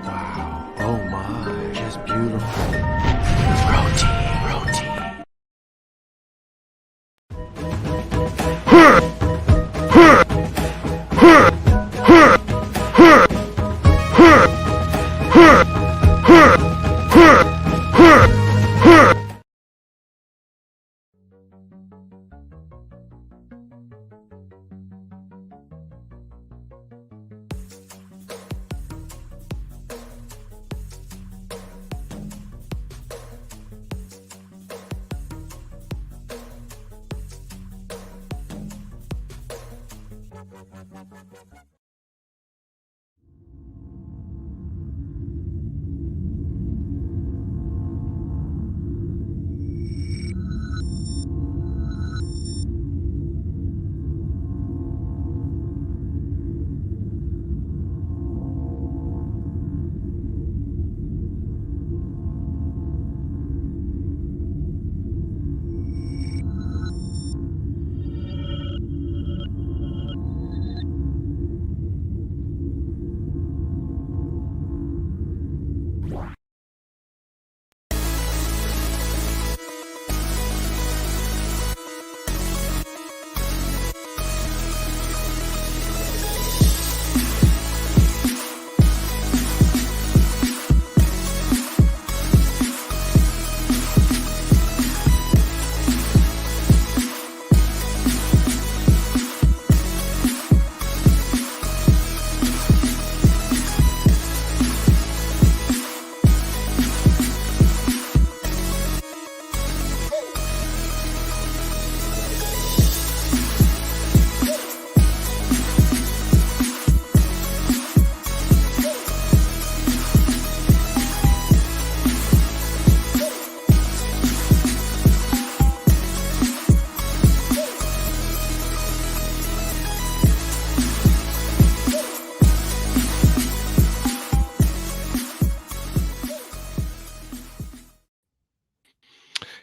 Wow. Oh my. Just beautiful. Roti.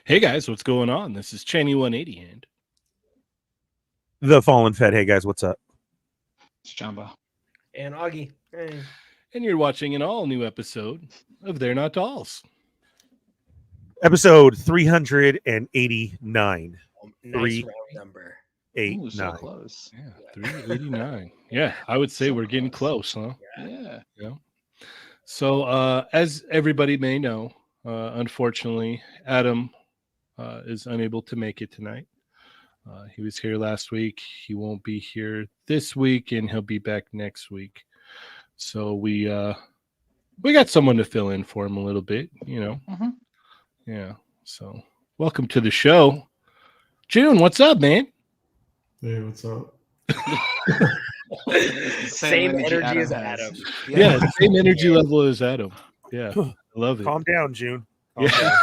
Hey guys, what's going on? This is Cheynee180 and the Fallen Fett. Hey guys, what's up? It's Chamba and Augie. Hey. And you're watching an all-new episode of They're Not Dolls. Episode 389. Nice round number. 89. So close. Yeah, 389. Yeah, I would say we're getting close, huh? Yeah. So, as everybody may know, unfortunately, Adam is unable to make it tonight. He was here last week. He won't be here this week, and he'll be back next week. So we got someone to fill in for him a little bit, you know. Mm-hmm. Yeah. So welcome to the show, June. What's up, man? Hey, what's up? Same energy as Adam. Yeah, same energy level as Adam. Yeah, I love it. Calm down, June. Calm Yeah.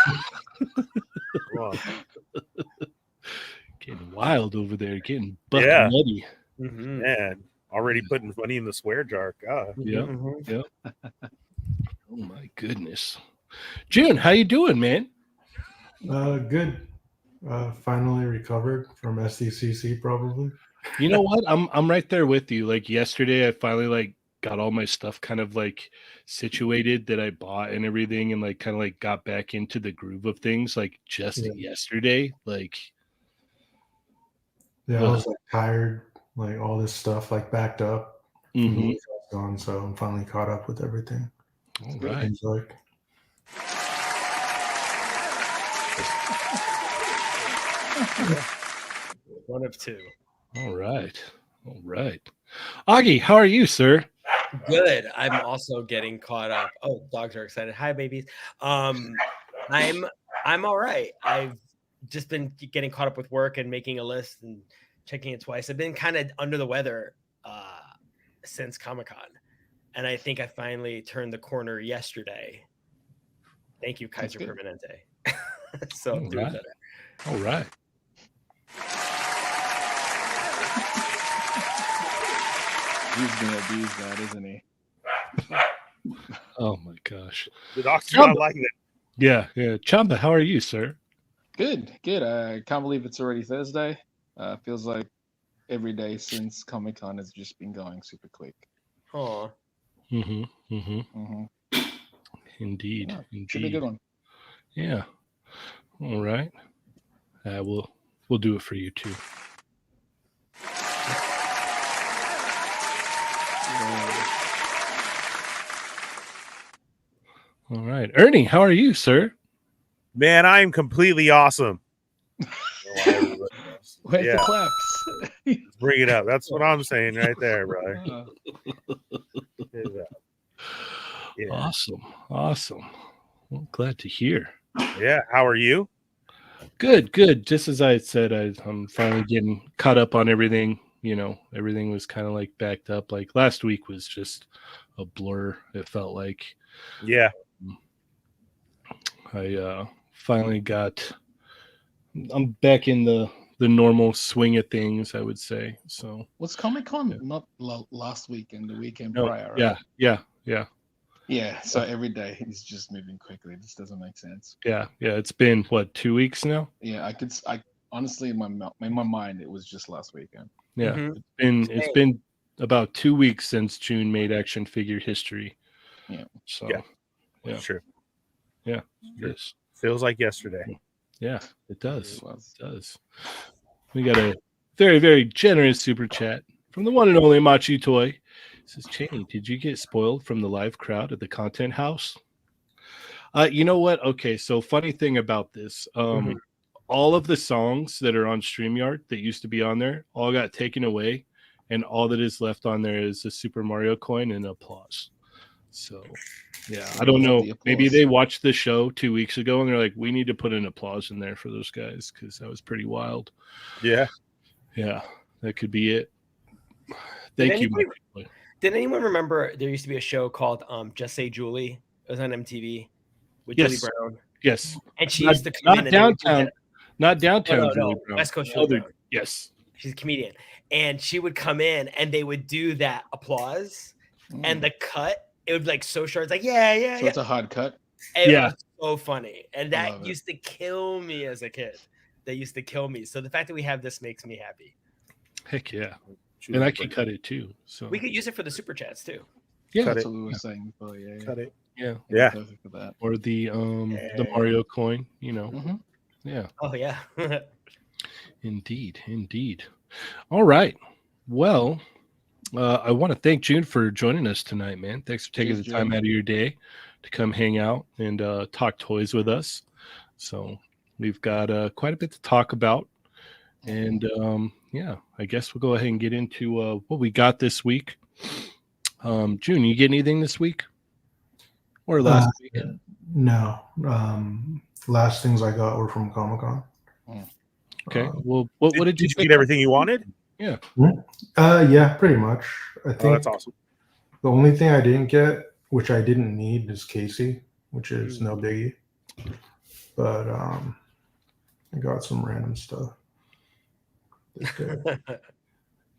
down. Getting wild over there, getting buck Yeah. nutty. Mm-hmm. Man, already putting money in the swear jar. God. Yeah. Mm-hmm. Yeah. Oh my goodness. June, how you doing, man? Good. Finally recovered from SDCC, probably. You know what? I'm right there with you. Like yesterday, I finally got all my stuff kind of like situated that I bought and everything, and like kind of like got back into the groove of things like just yesterday. Like, Yeah, I was like tired, like all this stuff like backed up from the week I was gone, so I'm finally caught up with everything. All right. Like, One of two. All right. All right. Augie, how are you, sir? Good. I'm also getting caught up. Oh, dogs are excited. Hi, babies. I'm all right. I've just been getting caught up with work and making a list and checking it twice. I've been kind of under the weather since Comic-Con, and I think I finally turned the corner yesterday. Thank you, Kaiser Permanente. So I'm doing better. All right. He's gonna abuse that, isn't he? Oh my gosh. The doc's not liking it. Yeah. Chamba, how are you, sir? Good. I can't believe it's already Thursday. Feels like every day since Comic-Con has just been going super quick. Oh. Indeed. Yeah, Indeed. should be a good one. Yeah. All right. We'll do it for you too. All right. Ernie, how are you, sir? Man, I am completely awesome. Where's Yeah. the claps? Let's bring it up. That's what I'm saying right there, brother. Yeah. Awesome. Well, glad to hear. Yeah. How are you? Good. Just as I said, I'm finally getting caught up on everything. You know, everything was kind of like backed up. Like last week was just a blur. It felt like. Yeah. I finally I'm back in the normal swing of things, I would say. So Was Comic-Con not last weekend, the weekend no, prior? Right? Yeah. Yeah, so every day it's just moving quickly. This doesn't make sense. Yeah. It's been what, 2 weeks now? Yeah, I honestly in my mind it was just last weekend. Yeah. Mhm. It's been about 2 weeks since June made action figure history. Yeah. So That's true. yeah. Sure. Yes. Feels like yesterday. Yeah, it does. It was. It does. We got a very, very generous super chat from the one and only Machi Toy. It says, Cheynee, did you get spoiled from the live crowd at the content house? You know what? Okay, so funny thing about this. All of the songs that are on StreamYard that used to be on there all got taken away, and all that is left on there is a Super Mario coin and applause. So yeah, I don't know. Maybe they watched the show 2 weeks ago and they're like, we need to put an applause in there for those guys because that was pretty wild. Yeah. Yeah, that could be it. Thank you. Did anyone remember there used to be a show called Just Say Julie? It was on MTV with Yes. Julie Brown. Yes. And she used to come not in downtown. Not downtown. No, West Coast Julie Brown. Yes. She's a comedian. And she would come in and they would do that applause and the cut. It would like so short. It's like, yeah. So it's a hard cut. It was so funny. And I that love used to kill me as a kid. That used to kill me. So the fact that we have this makes me happy. Heck yeah. And I can cut it too. So we could use it for the super chats too. Yeah, that's what we were saying before. Yeah. Cut it. Yeah. Perfect for that. Or the Mario coin, you know. Yeah. Oh yeah. Indeed. All right. Well, I want to thank June for joining us tonight, man. Thanks for taking the time out of your day to come hang out and talk toys with us. So we've got quite a bit to talk about. And I guess we'll go ahead and get into what we got this week. June, you get anything this week? Or last week? No. Last things I got were from Comic-Con. Okay. Well, what did you get everything you wanted? Yeah. Yeah, pretty much. I think that's awesome. The only thing I didn't get, which I didn't need, is Casey, which is no biggie. But I got some random stuff.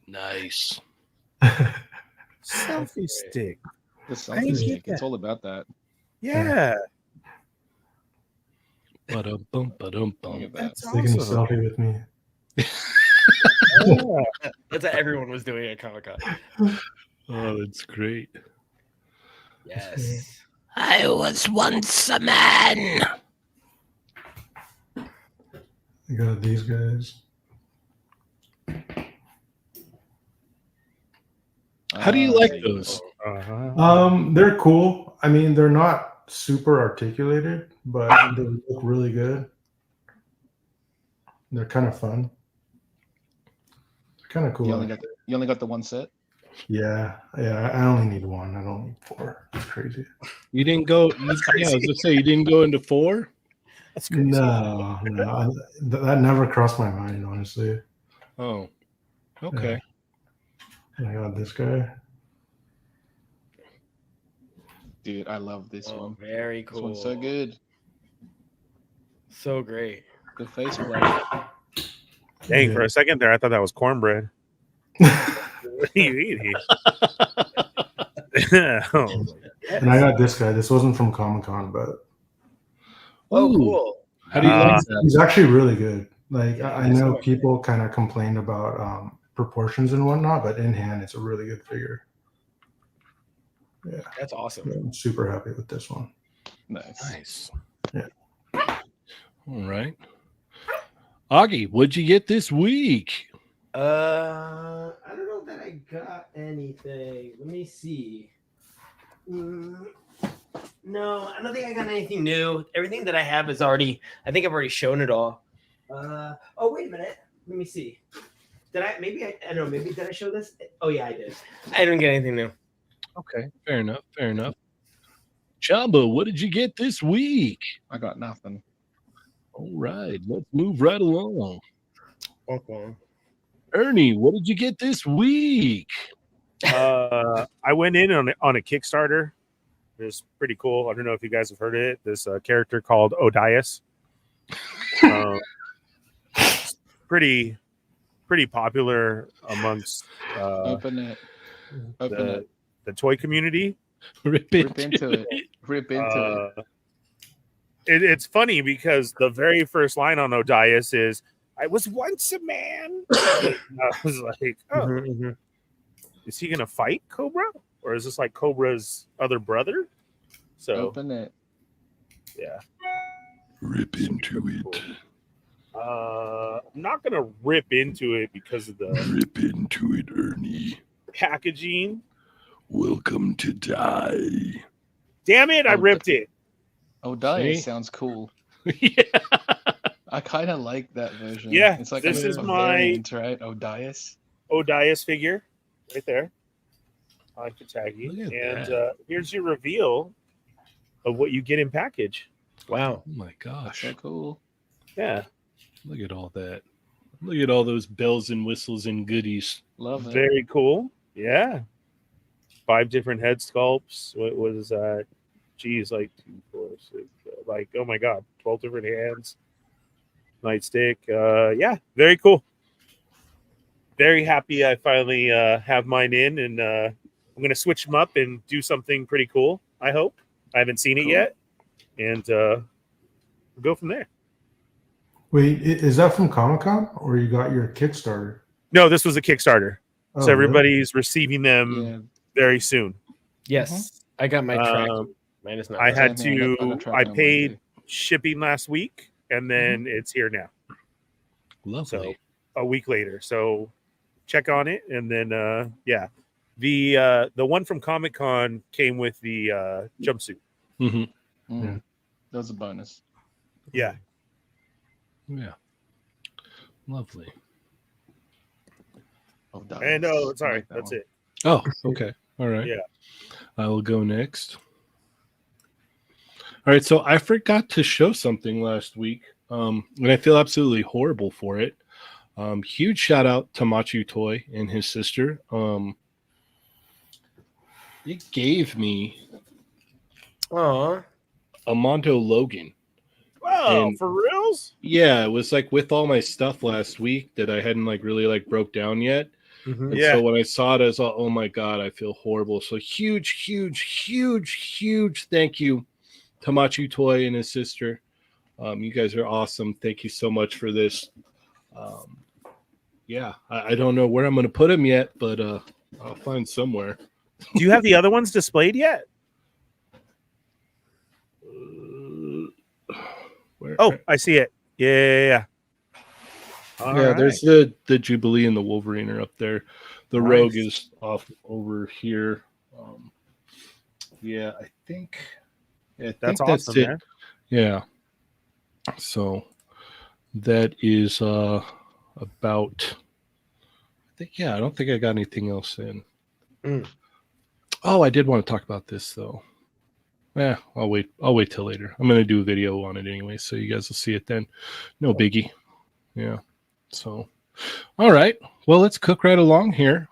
Nice. Selfie stick. The selfie stick. It's all about that. Yeah. Ba-dum-bum. That's Taking awesome. a selfie with me. That's what everyone was doing at Comic-Con. Oh, that's great. Yes. I was once a man. You got these guys. How do you like Nice. those? They're cool. I mean, they're not super articulated, but they look really good. They're kind of fun. They're kind of cool. You only got the one set? Yeah. I only need one. I don't need 4. That's crazy. You didn't go. Yeah, I was gonna say you didn't go into 4. That's crazy. No. That never crossed my mind, honestly. Oh, okay. I got this guy. Dude, I love this Oh, one. very This cool. one's so good. So great. The faceplate. Dang, Yeah. for a second there, I thought that was cornbread. What are you eating? Oh, And I got this guy. This wasn't from Comic-Con, but Oh, Ooh. cool. How do you like he's that? actually really good. Like Yeah, I know that's people kind of complained about proportions and whatnot, but in hand, it's a really good figure. Yeah, That's awesome. I'm super happy with this one. Nice. Nice. Yeah. All right. Augie, what'd you get this week? I don't know that I got anything. Let me see. No, I don't think I got anything new. Everything that I have is already. I think I've already shown it all. Oh, wait a minute. Let me see. Did I? Maybe I don't know. Maybe did I show this? Oh yeah, I did. I didn't get anything new. Okay, fair enough. Fair enough. Chamba, what did you get this week? I got nothing. All right, let's move right along. Okay. Ernie, what did you get this week? I went in on a Kickstarter. It was pretty cool. I don't know if you guys have heard of it. This character called Odias. Pretty popular amongst Open it. Open it. the toy community. Rip Rip into it. Rip into it. It's funny because the very first line on Odias is, "I was once a man." I was like, "Oh, is he gonna fight Cobra, or is this like Cobra's other brother?" So Open it. yeah, Rip into it. I'm not gonna rip into it because of the Rip into it, Ernie. packaging. Welcome to die. Damn it! I Oh, ripped it. Odias See? sounds cool. Yeah. I kind of like that version. Yeah, It's like this a is a my- variant, right? Odias. Odias figure right there. I like the tagging. Look at And that. here's your reveal of what you get in package. Wow. Oh my gosh. So cool. Yeah, Look at all that. Look at all those bells and whistles and goodies. Love it. very cool. Yeah, 5 different head sculpts. What was that? Geez, like 2, 4, 6, like oh my god, 12 different hands. Nightstick. Yeah, very cool. Very happy I finally have mine in, and I'm gonna switch them up and do something pretty cool. I hope. I haven't seen it Cool. yet, and we'll go from there. Wait, is that from Comic-Con or you got your Kickstarter? No, this was a Kickstarter, Oh, so really? everybody's receiving them Yeah. very soon. Yes, I got my track. Um, Mine is not. I right. had Same here. I got to. tracking I on mine, paid too. shipping last week, and then it's here now. Lovely. A week later. So check on it, and then yeah, the one from Comic-Con came with the jumpsuit. Mm-hmm. Mm. Yeah. That was a bonus. Yeah, Yeah. Lovely. Odias. and I sorry, like that that's one. it. Oh, okay. All right. Yeah. I will go next. All right. So I forgot to show something last week, and I feel absolutely horrible for it. Huge shout out to Machu Toy and his sister. It gave me Aw. a Mondo Logan. Oh, And- for reals? Yeah, it was like with all my stuff last week that I hadn't like really like broke down yet. And Yeah. so when I saw it, I was like, oh my God, I feel horrible. So huge thank you to Machu Toy and his sister. You guys are awesome. Thank you so much for this. Yeah, I don't know where I'm going to put him yet, but I'll find somewhere. Do you have the other ones displayed yet? Oh, I see it. Yeah. All yeah, right. there's the Jubilee and the Wolverine are up there. The Nice. Rogue is off over here. Yeah, I think That's that's awesome, it. man. Yeah. So that is about. I don't think I got anything else in. Mm. Oh, I did want to talk about this though. Yeah, I'll wait till later. I'm gonna do a video on it anyway, so you guys will see it then. No biggie. Yeah. So all right. Well, let's cook right along here.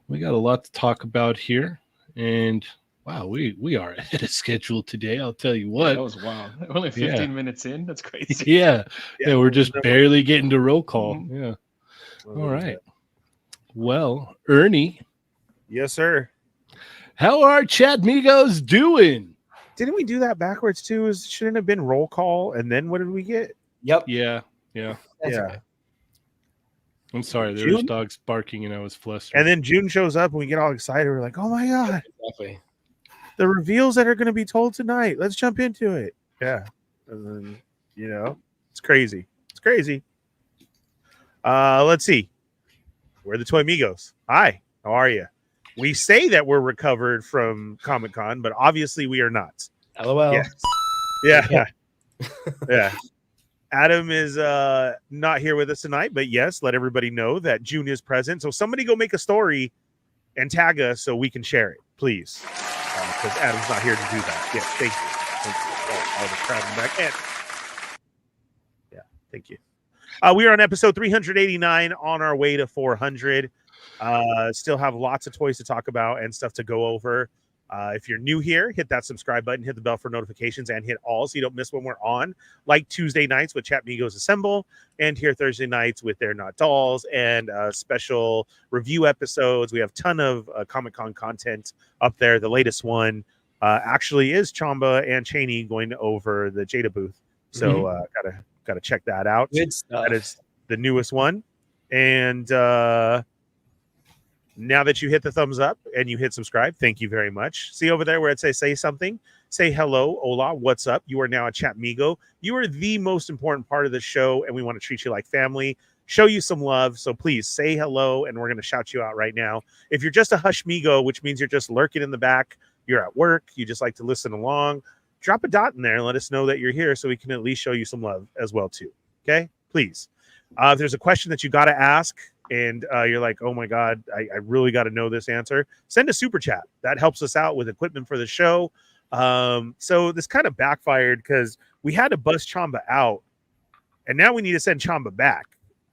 We got a lot to talk about here, and wow, we are ahead of schedule today. I'll tell you Yeah, what. that was wild. Only 15 minutes in. That's crazy. Yeah, we're just barely getting to roll call. Mhm. Yeah. All right. Well, Ernie, Yes, sir. how are Chatmigos doing? Didn't we do that backwards too? Shouldn't have been roll call, and then what did we get? Yep. Yeah. That's Yeah. right. I'm sorry, there was June? dogs barking and I was flustered. And then June shows up, and we get all excited. We're like, "Oh my god, Exactly. the reveals that are going to be told tonight! Let's jump into it." Yeah, and then it's crazy. It's crazy. Let's see. We're the Toy Migos. Hi, how are you? We say that we're recovered from Comic-Con, but obviously we are not. LOL. Yes. Yeah. Yeah. Adam is not here with us tonight, but yes, let everybody know that June is present. So somebody go make a story and tag us so we can share it, please. Because Adam's not here to do that. Yeah, thank you. Thank you. All the crowd in the back. And yeah, thank you. We are on episode 389 on our way to 400. Still have lots of toys to talk about and stuff to go over. If you're new here, hit that subscribe button, hit the bell for notifications, and hit all so you don't miss when we're on. Like Tuesday nights with Chat Migos Assemble, and here Thursday nights with They're Not Dolls, and special review episodes. We have a ton of Comic-Con content up there. The latest one actually is Chamba and Cheynee going over the Jada booth. So gotta check that out. Good stuff. That is the newest one. And now that you hit the thumbs up and you hit subscribe, thank you very much. See over there where it says say something, say hello, hola, what's up? You are now a Chatmigo. You are the most important part of the show, and we want to treat you like family, show you some love. So please say hello, and we're going to shout you out right now. If you're just a Hushmigo, which means you're just lurking in the back, you're at work, you just like to listen along, drop a dot in there and let us know that you're here so we can at least show you some love as well too. Okay, please. If there's a question that you got to ask and you're like, oh my God, I really got to know this answer, send a super chat. That helps us out with equipment for the show. So this kind of backfired because we had to bust Chamba out, and now we need to send Chamba back.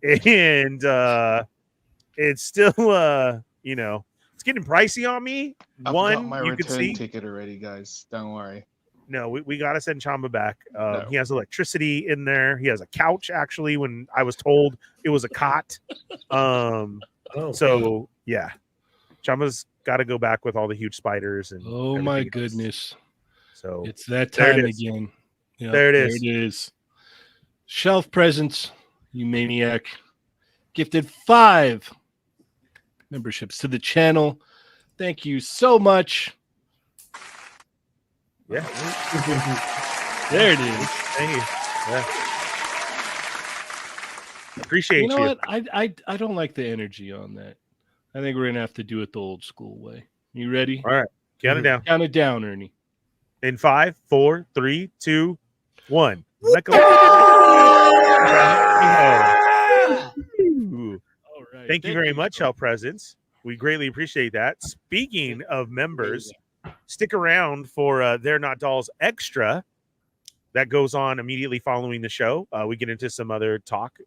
And it's still, it's getting pricey on me. I've One, got my you can return see. ticket already, guys. Don't worry. No, we got to send Chamba back. No. He has electricity in there. He has a couch, actually, when I was told it was a cot. So, yeah. Chamba's got to go back with all the huge spiders. And Oh my everything else. goodness. So It's that there it time is. again. Yep, There it is. There it is. Shelf presents, you maniac. Gifted 5 memberships to the channel. Thank you so much. Yeah. There it is. Thank you. Yeah. Appreciate you. You know what? I don't like the energy on that. I think we're gonna have to do it the old school way. You ready? All right. Count it down. Count it down, Ernie. In 5, 4, 3, 2, 1. Let go. Ooh. All right. Thank you very much, Health Presence. We greatly appreciate that. Speaking of members, stick around for They're Not Dolls Extra. That goes on immediately following the show. We get into some other talk.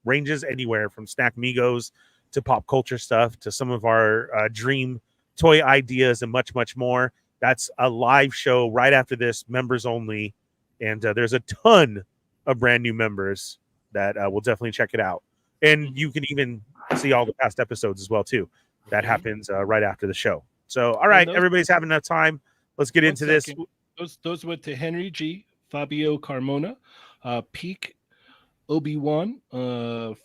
Ranges anywhere from Snack Migos to pop culture stuff to some of our dream toy ideas and much, much more. That's a live show right after this, members only. And there's a ton of brand new members that will definitely check it out. And you can even see all the past episodes as well, too. That happens right after the show. So, all right, everybody's having enough time. Let's get into this. Those went to Henry G, Fabio Carmona, Peak, Obi-Wan,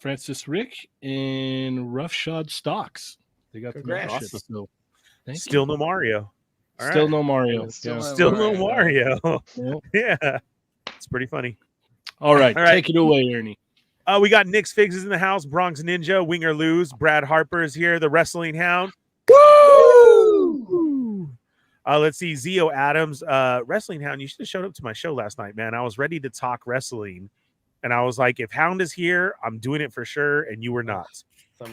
Francis Rick, and Roughshod Stocks. They got the Congrats. membership. So Thank Still you. no Mario. All Still right. no Mario. Still Yeah. no Still no Mario. Mario. Well, Yeah. It's pretty funny. all right, All right. take it away, Ernie. We got Nick's Figs is in the house. Bronx Ninja, Wing or Lose. Brad Harper is here. The Wrestling Hound. Woo! Let's see. Zio Adams, Wrestling Hound. You should have showed up to my show last night, man. I was ready to talk wrestling, and I was like, if Hound is here, I'm doing it for sure. And you were not.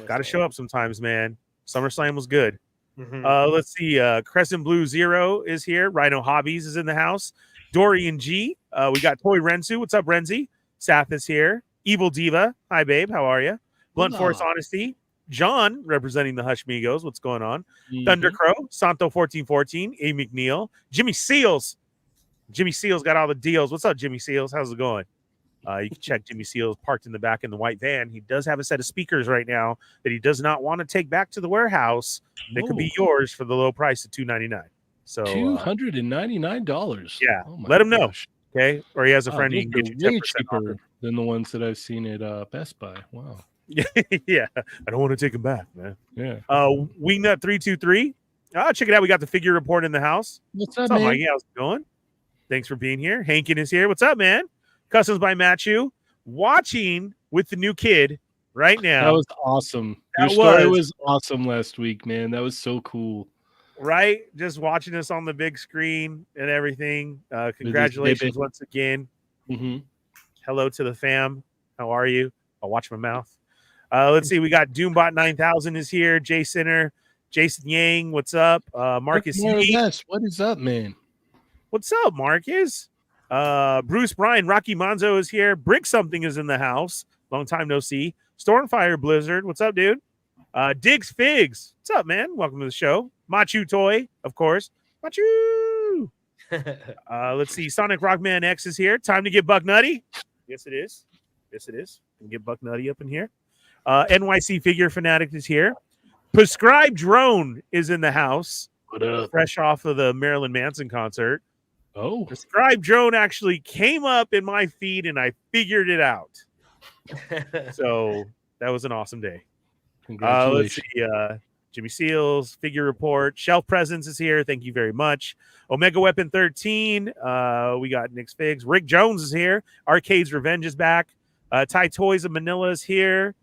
Got to show up sometimes, man. SummerSlam was good. Let's see. Crescent Blue Zero is here. Rhino Hobbies is in the house. Dorian G. We got Toy Rensu. What's up, Renzi? Sath is here. Evil Diva. Hi, babe. How are you? Blunt Force Honesty. John representing the Hush Migos. What's going on? Thunder Crow. Santo 1414. A. McNeil. Jimmy Seals. Jimmy Seals got all the deals. What's up, Jimmy Seals? How's it going? You can check Jimmy Seals parked in the back in the white van. He does have a set of speakers right now that he does not want to take back to the warehouse. They could be yours for the low price of $299. So $299. Yeah, Oh my let him know. gosh. Okay, or he has a Wow, friend he those can get you are way 10% cheaper off. than the ones that I've seen at Best Buy. Wow. Yeah, I don't want to take him back, man. Yeah. Wingnut 323. Check it out. We got the figure report in the house. What's up, What's up, man? Mikey? How's it going? Thanks for being here. Hankin is here. What's up, man? Customs by Matthew. Watching with the new kid right now. That was awesome. Your That story was- was awesome last week, man. That was so cool. Right? Just watching us on the big screen and everything. Congratulations once again. Mm-hmm. Hello to the fam. How are you? I'll watch my mouth. Let's see. We got Doombot 9000 is here. Jay Sinner. Jason Yang. What's up? Marcus Yee. Yes. What is up, man? What's up, Marcus? Bruce Bryan. Rocky Monzo is here. Brick Something is in the house. Long time no see. Stormfire Blizzard. What's up, dude? Diggs Figs. What's up, man? Welcome to the show. Machu Toy, of course. Machu. Let's see. Sonic Rockman X is here. Time to get Buck Nutty. Yes, it is. Yes, it is. Can get Buck Nutty up in here. NYC Figure Fanatic is here. Prescribed Drone is in the house. What up? Fresh off of the Marilyn Manson concert. Oh, Prescribed Drone actually came up in my feed and I figured it out. So that was an awesome day. Let's congratulations. see. Jimmy Seals, Figure Report, Shelf Presence is here. Thank you very much. Omega Weapon 13. We got Nick's Figs. Rick Jones is here. Arcade's Revenge is back. Thai Toys of Manila is here.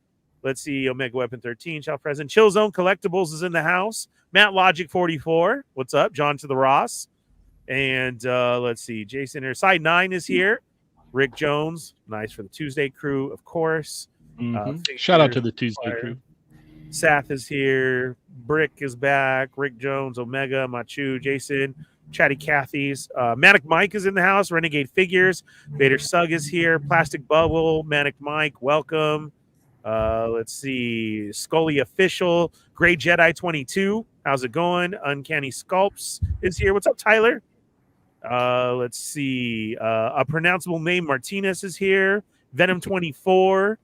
Let's see. Omega Weapon 13, Shelf Present. Chill Zone Collectibles is in the house. Matt Logic 44. What's up? John to the Ross. And let's see. Jason here. Side 9 is here. Rick Jones. Nice for the Tuesday crew, of course. Mhm. Shout out to the Tuesday Fire. crew. Sath is here. Brick is back. Rick Jones, Omega, Machu, Jason, Chatty Cathy's. Manic Mike is in the house. Renegade Figures. Vader Sug is here. Plastic Bubble. Manic Mike, welcome. Let's see. Scully Official. Gray Jedi 22. How's it going? Uncanny Sculpts is here. What's up, Tyler? Let's see. A pronounceable name Martinez is here. Venom 24.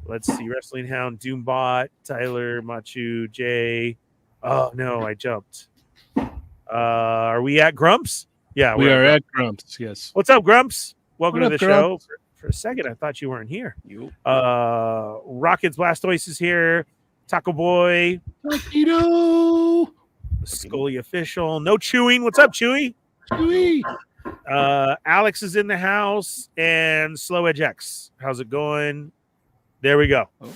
Let's see. Wrestling Hound, Doombot, Tyler, Machu, Jay. Oh no, I jumped. Are we at Grumps? Yeah, We we're are at at Grumps. Yes. What's up, Grumps? Welcome What to up, the show. For a second, I thought you weren't here. Rockets Blastoise is here. Taco Boy, Taquito. Scully Official. No chewing. What's up, Chewy? Chewy. Alex is in the house and Slow Edge X. How's it going? There we go. Oh.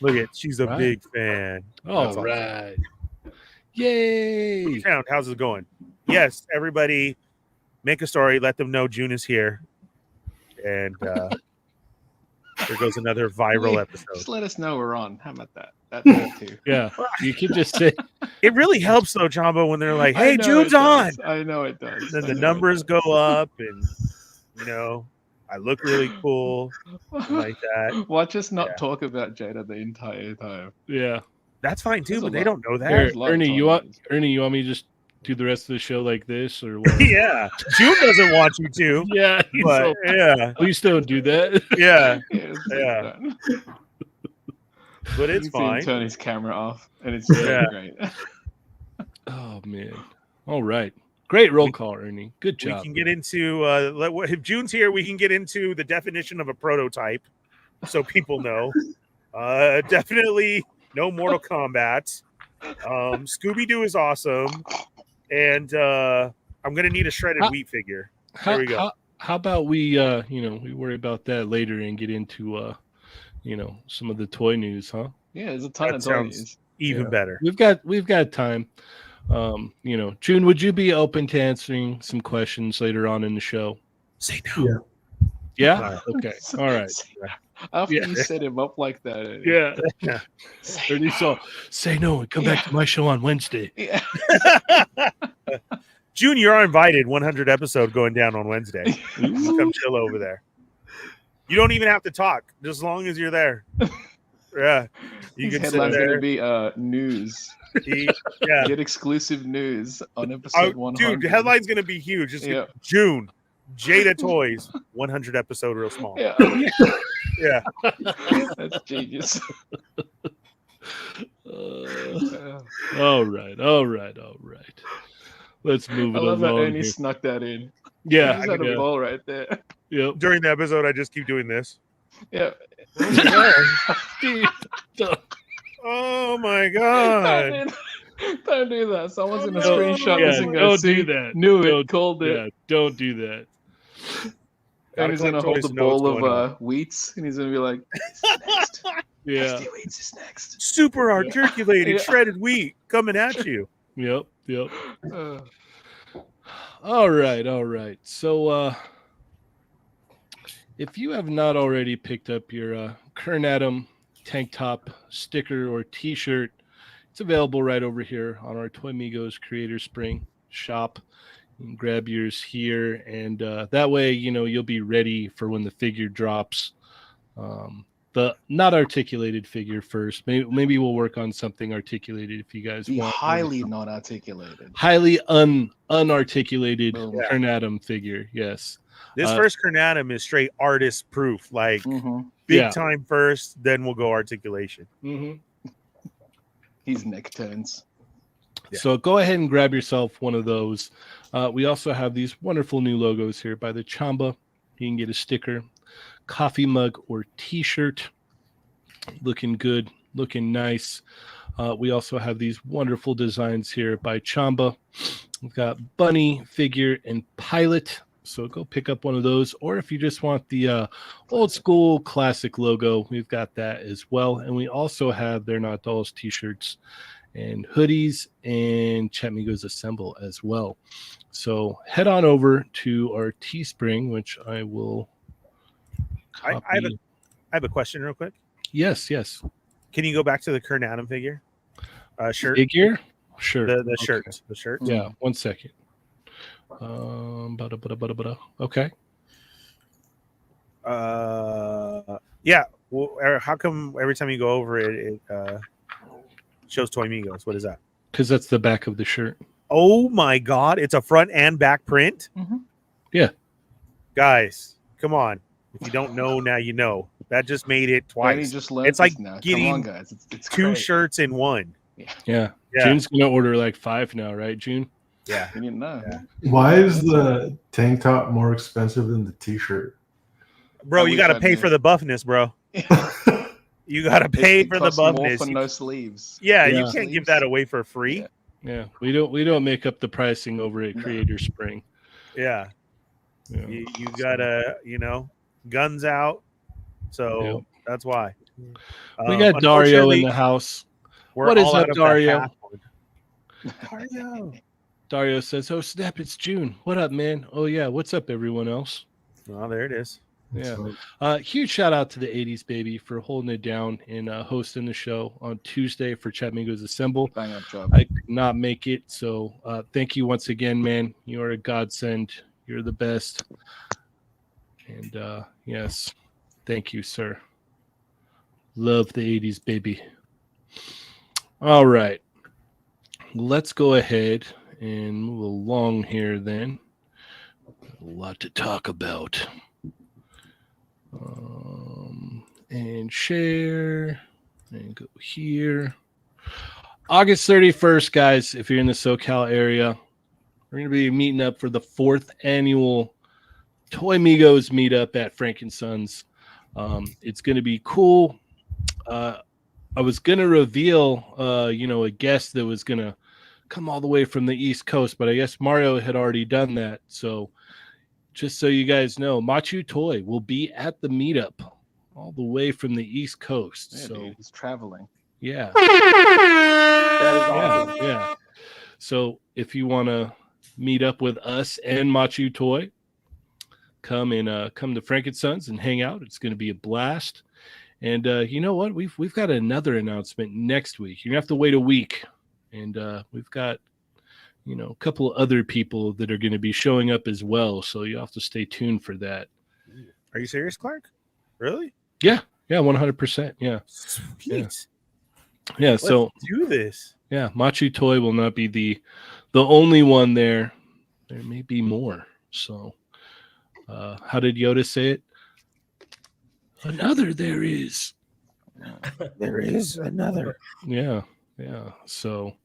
Look at she's a Right. big fan. All That's awesome. right. Yay. Count, how's it going? Yes, everybody make a story. Let them know June is here. And there goes another viral Just episode. let us know we're on. How about that? That's good too. Yeah. You could just say, It really helps though, Chamba, when they're like, I "Hey, know June's it on." does. I know it does. Then I the know it numbers does. go up, and I look really cool like that. Watch us not Yeah. talk about Jada the entire time. yeah. That's fine too, There's a but they lot. don't know that. Here, There's lots Ernie, on you want this. me to just do the rest of the show like this or what? Yeah, June doesn't want you to, Yeah. but yeah, Please don't do that. yeah, Yeah, Yeah. but it's You see him fine. turn his camera off, and it's really Yeah. great. Oh man. All right. Great roll call, Ernie. Good We job. can get into if June's here, we can get into the definition of a prototype, so people know. Definitely no Mortal Kombat. Scooby Doo is awesome, and I'm gonna need a shredded wheat figure. There we go. How about we we worry about that later and get into some of the toy news, huh? Yeah, there's a ton That of sounds toys. even better. We've got time. June, would you be open to answering some questions later on in the show? Say no. Yeah. Okay. All right. After Yeah. you set him up like that. Yeah. Say no and come back to my show on Wednesday. Yeah. June, you're invited. 100 episode going down on Wednesday. Come chill over there. You don't even have to talk, just as long as you're there. Yeah, you His can sit headline's there. gonna be news. Yeah, Get exclusive news on episode 100. dude, the headline's gonna be huge. Just June, Jada Toys, 100 episode, real small. Yeah, Yeah. that's genius. All right. Let's move I it love that along. Ernie Here. snuck that in. Yeah. He's got a ball right there. Yep. During the episode, I just keep doing this. Yeah. Oh my god! Don't do that. Someone's gonna no. screenshot Yeah, this and go, don't see, do that. knew it, Don't- called it. Yeah, don't do that. Gotta And he's gonna collect hold toys the to know what's bowl going on. of wheats, and he's gonna be like, next. Yeah. Tasty Wheats is next. Super articulated Yeah. shredded wheat coming at you. Yep. Uh, All right. So if you have not already picked up your Kern Adam tank top sticker or t-shirt, it's available right over here on our Toy Migos Creator Spring shop. You can grab yours here, and that way you'll be ready for when the figure drops. The not articulated figure first. Maybe we'll work on something articulated if you guys be want. highly not articulated. Highly unarticulated Boom. Kern Adam figure. Yes. This first Kernatum is straight artist proof. Like Mhm. big Yeah. time first, then we'll go articulation. Mm-hmm. He's neck turns. Yeah. So go ahead and grab yourself one of those. We also have these wonderful new logos here by the Chamba. You can get a sticker, coffee mug, or t-shirt. Looking good, looking nice. We also have these wonderful designs here by Chamba. We've got bunny, figure, and pilot. So go pick up one of those. Or if you just want the old school classic logo, we've got that as well. And we also have They're Not Dolls t-shirts and hoodies and Chatmigos Assemble as well. So head on over to our Teespring, which I will I copy. have a question real quick. Yes. Can you go back to the Kernatum figure? Shirt. Figure? Sure. The Okay. shirt. The shirt. Yeah, 1 second. Okay. Yeah. Well, how come every time you go over it, it shows Toy Migos? What is that? Because that's the back of the shirt. Oh my god! It's a front and back print. Mhm. Yeah. Guys, come on! If you don't know, now you know. That just made it Ernie twice. just learned It's like this now. getting Come on, guys. It's Two great. shirts in one. Yeah. Yeah. June's gonna order like 5 now, right, June? Yeah. You didn't know. Yeah. Why is the tank top more expensive than the t-shirt? Bro, I you wish got to I pay knew. for the buffness, bro. You got to pay It for the costs more buffness. for no sleeves. Yeah, Yeah. you can't give that away for free. Yeah. Yeah. We don't make up the pricing over at No. Creator Spring. Yeah. Yeah. You gotta, guns out. So Yep. that's why. We got Dario in unfortunately, the house. we're What is all up, out of that Dario? half one. Dario. Dario says, "Oh snap, it's June. What up, man? Oh yeah, what's up, everyone else?" Oh, there it is. Yeah. So, Huge shout out to the 80s baby for holding it down and hosting the show on Tuesday for Chatmigos Assemble. Bang up job. I could not make it, so thank you once again, man. You are a godsend. You're the best. And yes, thank you, sir. Love the 80s baby. All right, let's go ahead and move along here then. A lot to talk about. And share and go here. August 31st, guys, if you're in the SoCal area, we're going to be meeting up for the 4th annual Toy Migos meetup at Frank & Sons. It's going to be cool. I was gonna reveal, a guest that was gonna come all the way from the East Coast, but I guess Mario had already done that. So, just so you guys know, Machu Toy will be at the meetup all the way from the East Coast. Yeah, So, dude, he's traveling. yeah, That is awesome. yeah. So, if you want to meet up with us and Machu Toy, come to Frankensons and hang out. It's going to be a blast. And you know what? We've got another announcement next week. You're gonna have to wait a week, and we've got a couple of other people that are going to be showing up as well. So you have to stay tuned for that. Are you serious, Clark? Really? Yeah, 100%. Yeah, Sweet. yeah. Let's So do this. yeah, Machu Toy will not be the only one there. There may be more. So how did Yoda say it? Another there is. There is another. Yeah. So,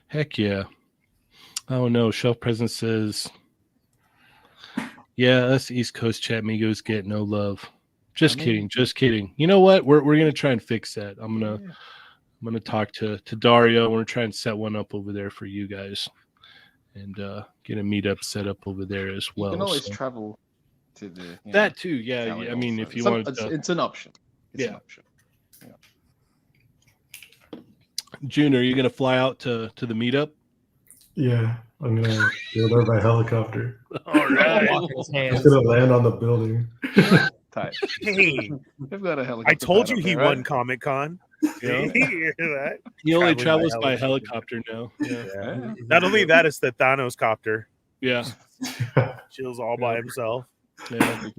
heck yeah. Oh no, Shelf Presence says, yeah, us East Coast chat amigos get no love. Just kidding. You know what? We're gonna try and fix that. I'm gonna talk to Dario. We're gonna try and set one up over there for you guys, and get a meetup set up over there as well. You can always So- travel to the that too, yeah. Cali I mean, also. if you want it's an option. It's an Yeah. option. June, are you gonna fly out to the meetup? Yeah, I'm gonna go there by helicopter. All right. His I'm hands. gonna land on the building. Tight. Hey, They've got a helicopter. I told pad you up he there, won right? Comic Con. Yeah. You hear that? He only Traveling travels by by helicopter now. Yeah. Yeah. Not only that, it's the Thanos copter. Yeah. Chills all by himself. Yeah.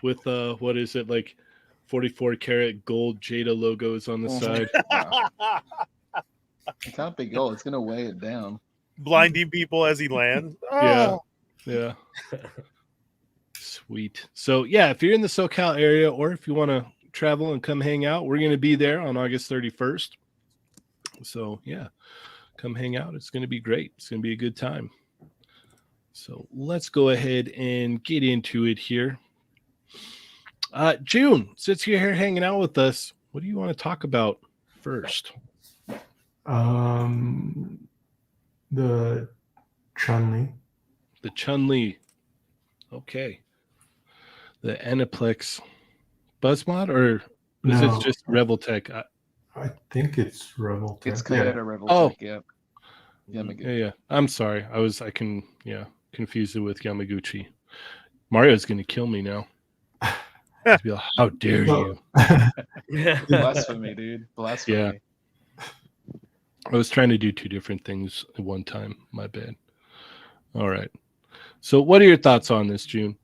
With what is it, like 44 karat gold Jada logos on the Mhm. side. Wow. It can't be gold. It's gonna weigh it down. Blinding people as he lands. Yeah. Oh. Yeah. Sweet. So yeah, if you're in the SoCal area or if you want to travel and come hang out, we're going to be there on August 31st. So yeah, come hang out. It's going to be great. It's going to be a good time. So let's go ahead and get into it here. June, since you're here hanging out with us, what do you want to talk about first? The Chun-Li. The Chun-Li. Okay. The Aniplex Buzzmod, or is No. it just Reveltech? I think it's Rebel Tech. It's called a Rebel Oh. Tech, yeah. Yamaguchi. Yeah. I'm sorry. I can confuse it with Yamaguchi. Mario's gonna kill me now. He's be like, how dare you? Blasphemy, dude. Blasphemy. Yeah. I was trying to do two different things at one time. My bad. All right. So what are your thoughts on this, June?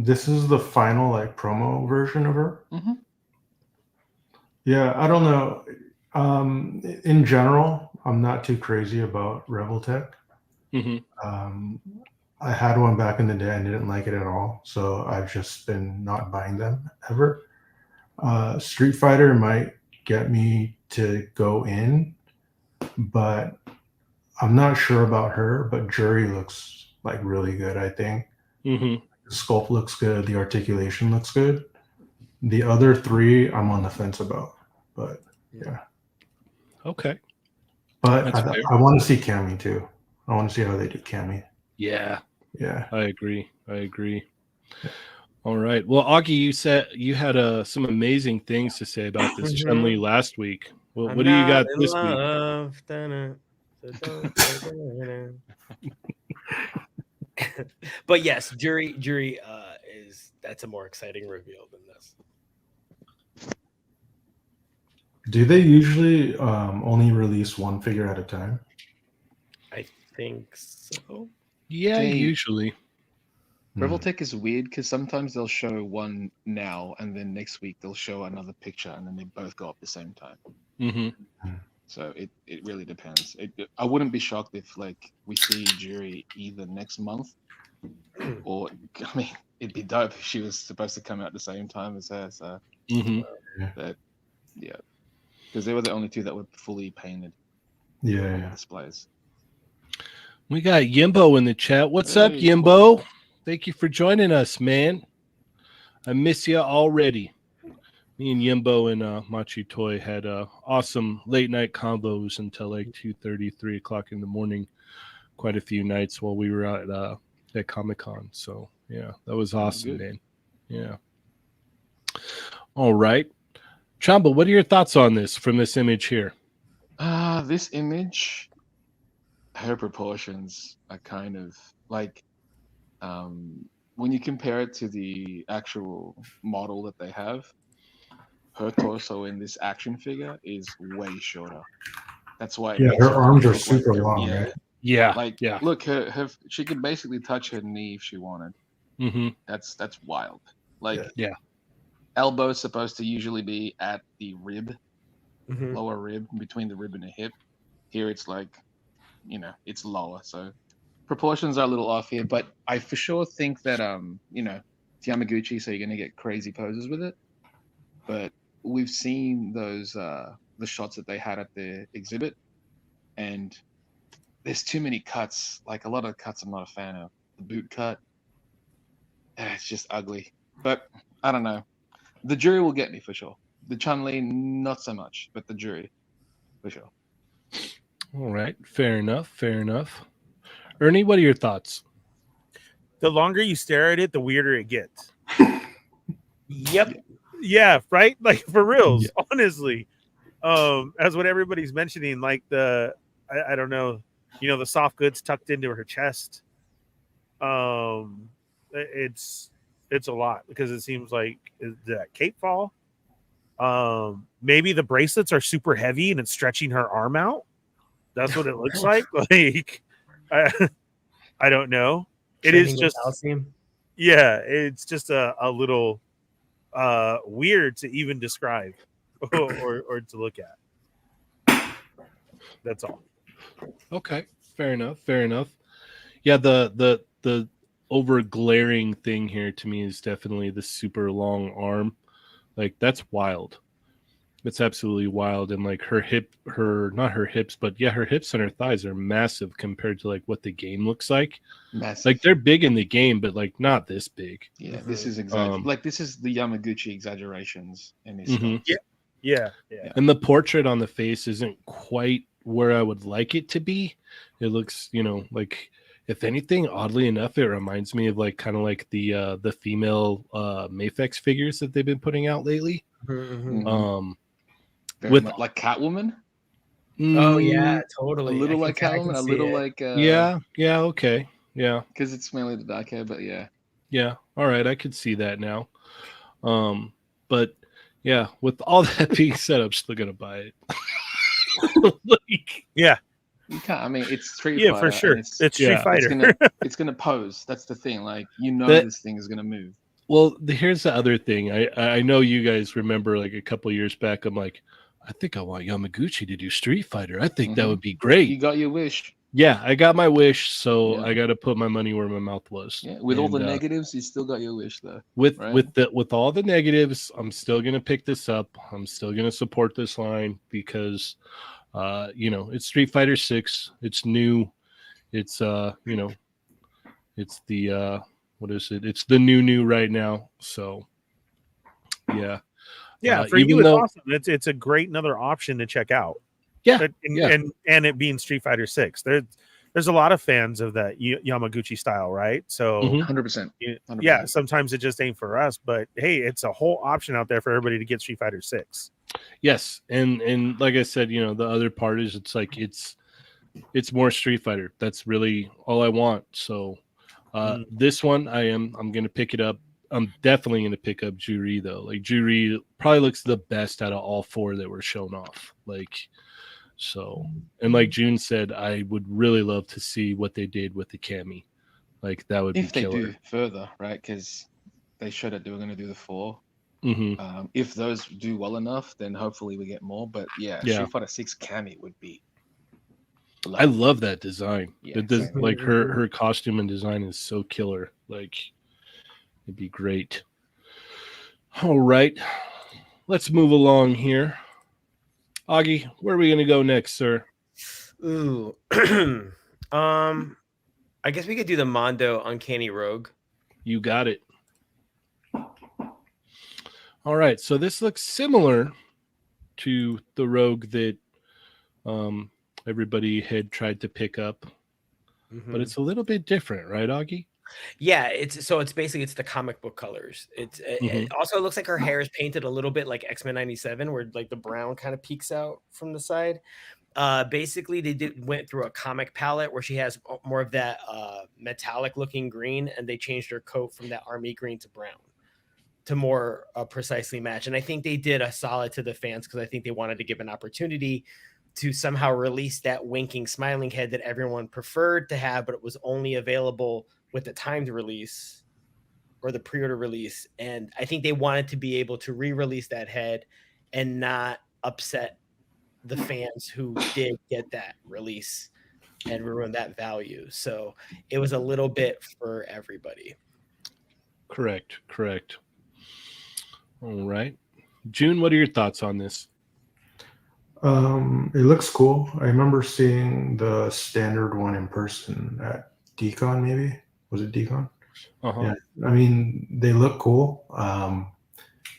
This is the final promo version of her. Mhm. Yeah, I don't know. In general, I'm not too crazy about Rebel Tech. Mm-hmm. I had one back in the day and didn't like it at all, so I've just been not buying them ever. Street Fighter might get me to go in, but I'm not sure about her. But Jury looks like really good, I think. Mm-hmm. The sculpt looks good. The articulation looks good. The other three, I'm on the fence about. But yeah. Okay. But That's fair. I want to see Cammy too. I want to see how they do Cammy. Yeah. Yeah. I agree. All right. Well, Augie, you said you had some amazing things to say about this Chun-Li last week. Well, what do you got this week? But yes, jury that's a more exciting reveal than this. Do they usually only release one figure at a time? I think so. Yeah, They- usually. Rebel Tech is weird because sometimes they'll show one now and then next week they'll show another picture and then they both go up the same time. Mm-hmm. So it really depends. I wouldn't be shocked if we see Jury either next month or it'd be dope if she was supposed to come out the same time as her. So Mm-hmm. yeah, because they were the only two that were fully painted Yeah. displays. We got Yimbo in the chat. What's up, Hey, Yimbo? Thank you for joining us, man. I miss you already. Me and Yimbo and Machi Toy had awesome late night combos until like 2:30, 3 o'clock in the morning. Quite a few nights while we were out at Comic-Con. So yeah, that was awesome, good. man. Yeah. All right, Chamba, what are your thoughts on this from this image here? This image, her proportions are kind of like when you compare it to the actual model that they have, her torso in this action figure is way shorter. That's why it Yeah, makes her arms are look like super they're- long, yeah. right? Yeah. Like, yeah. look, her she could basically touch her knee if she wanted. Mm-hmm. That's wild. Like, Yeah. Yeah. elbow's supposed to usually be at the rib, Mhm. lower rib, between the rib and the hip. Here it's like, it's lower. So proportions are a little off here, but I for sure think that it's Yamaguchi, so you're gonna get crazy poses with it. But we've seen those the shots that they had at the exhibit, and there's too many cuts. Like a lot of cuts I'm not a fan of. The boot cut, it's just ugly. But I don't know. The jury will get me for sure. The Chun-Li, not so much, but the jury, for sure. All right. Fair enough. Fair enough. Ernie, what are your thoughts? The longer you stare at it, the weirder it gets. Yep. Yeah, right. Like for reals, Yeah. honestly. As what everybody's mentioning, like I don't know, the soft goods tucked into her chest. It's a lot because it seems like did that cape fall? Maybe the bracelets are super heavy and it's stretching her arm out. That's what it looks like. Like I don't know. It is Training with just calcium. yeah, it's just a little weird to even describe or to look at. That's all. Okay. Fair enough. Fair enough. Yeah, the over glaring thing here to me is definitely the super long arm. Like that's wild. It's absolutely wild. And like not her hips, but yeah, her hips and her thighs are massive compared to like what the game looks like. Massive. Like they're big in the game, but like not this big. Yeah, this is Um, this is the Yamaguchi exaggerations in his Mhm. sculpts. Yeah. And the portrait on the face isn't quite where I would like it to be. It looks, like if anything, oddly enough, it reminds me of like kind of like the female Mafex figures that they've been putting out lately. Mhm. Very with- much like Catwoman. Oh yeah, Mm, totally. A little like I can Catwoman, a see little it. like yeah, okay, yeah, because it's mainly the dark hair, but yeah. all right, I could see that now. But yeah, with all that being said, I'm still gonna buy it. Like, Yeah. You can't. I mean, it's Street Yeah, Fighter. for sure. and It's Street Fighter. It's gonna pose. That's the thing. Like That- this thing is gonna move. well, here's the other thing. I know you guys remember like a couple years back. I'm like, I think I want Yamaguchi to do Street Fighter. I think that Mhm. would be You great. got your wish. Yeah, I got my wish, so Yeah. I got to put my money where my mouth was. Yeah. With all the And, negatives, you still got your wish though. with right? with all the negatives, I'm still gonna pick this up. I'm still gonna support this line because it's Street Fighter 6. It's new. It's it's the what is it? It's the new right now. So yeah. Yeah, for even you, it's though- awesome. It's a great another option to check out. Yeah, and, yeah. and it being Street Fighter 6. There's a lot of fans of that Yamaguchi style, right? So Mhm. 100%. yeah, sometimes it just ain't for us, but hey, it's a whole option out there for everybody to get Street Fighter 6. Yes, and like I said, the other part is it's like it's more Street Fighter. That's really all I want. So this one I'm gonna pick it up. I'm definitely gonna pick up Juri though. Like Juri probably looks the best out of all four that were shown off. Like so, and like June said, I would really love to see what they did with the Cammy. Like that would If be they killer. do further, right? Because they showed that they were going to do the 4. Mm-hmm. If those do well enough, then hopefully we get more. But yeah, Street Fighter 6 Cammy would be. I love that design. Yeah, It same. like her costume and design is so killer. Like it'd be great. All right, let's move along here. Augie, where are we gonna go next, sir? Ooh. I guess we could do the Mondo Uncanny Rogue. You got it. All right, so this looks similar to the Rogue that everybody had tried to pick up, but it's a little bit different, right, Augie? Yeah, it's basically it's the comic book colors. It also looks like her hair is painted a little bit like X-Men 97, where like the brown kind of peeks out from the side. Basically they went through a comic palette where she has more of that metallic looking green, and they changed her coat from that army green to brown to more precisely match. And I think they did a solid to the fans, because I think they wanted to give an opportunity to somehow release that winking smiling head that everyone preferred to have, but it was only available with the timed release or the pre-order release. And I think they wanted to be able to re-release that head and not upset the fans who did get that release and ruin that value. So it was a little bit for everybody. Correct. All right. June, what are your thoughts on this? It looks cool. I remember seeing the standard one in person at Decon, maybe. Was it Decon? Uh-huh. Yeah. I mean, they look cool.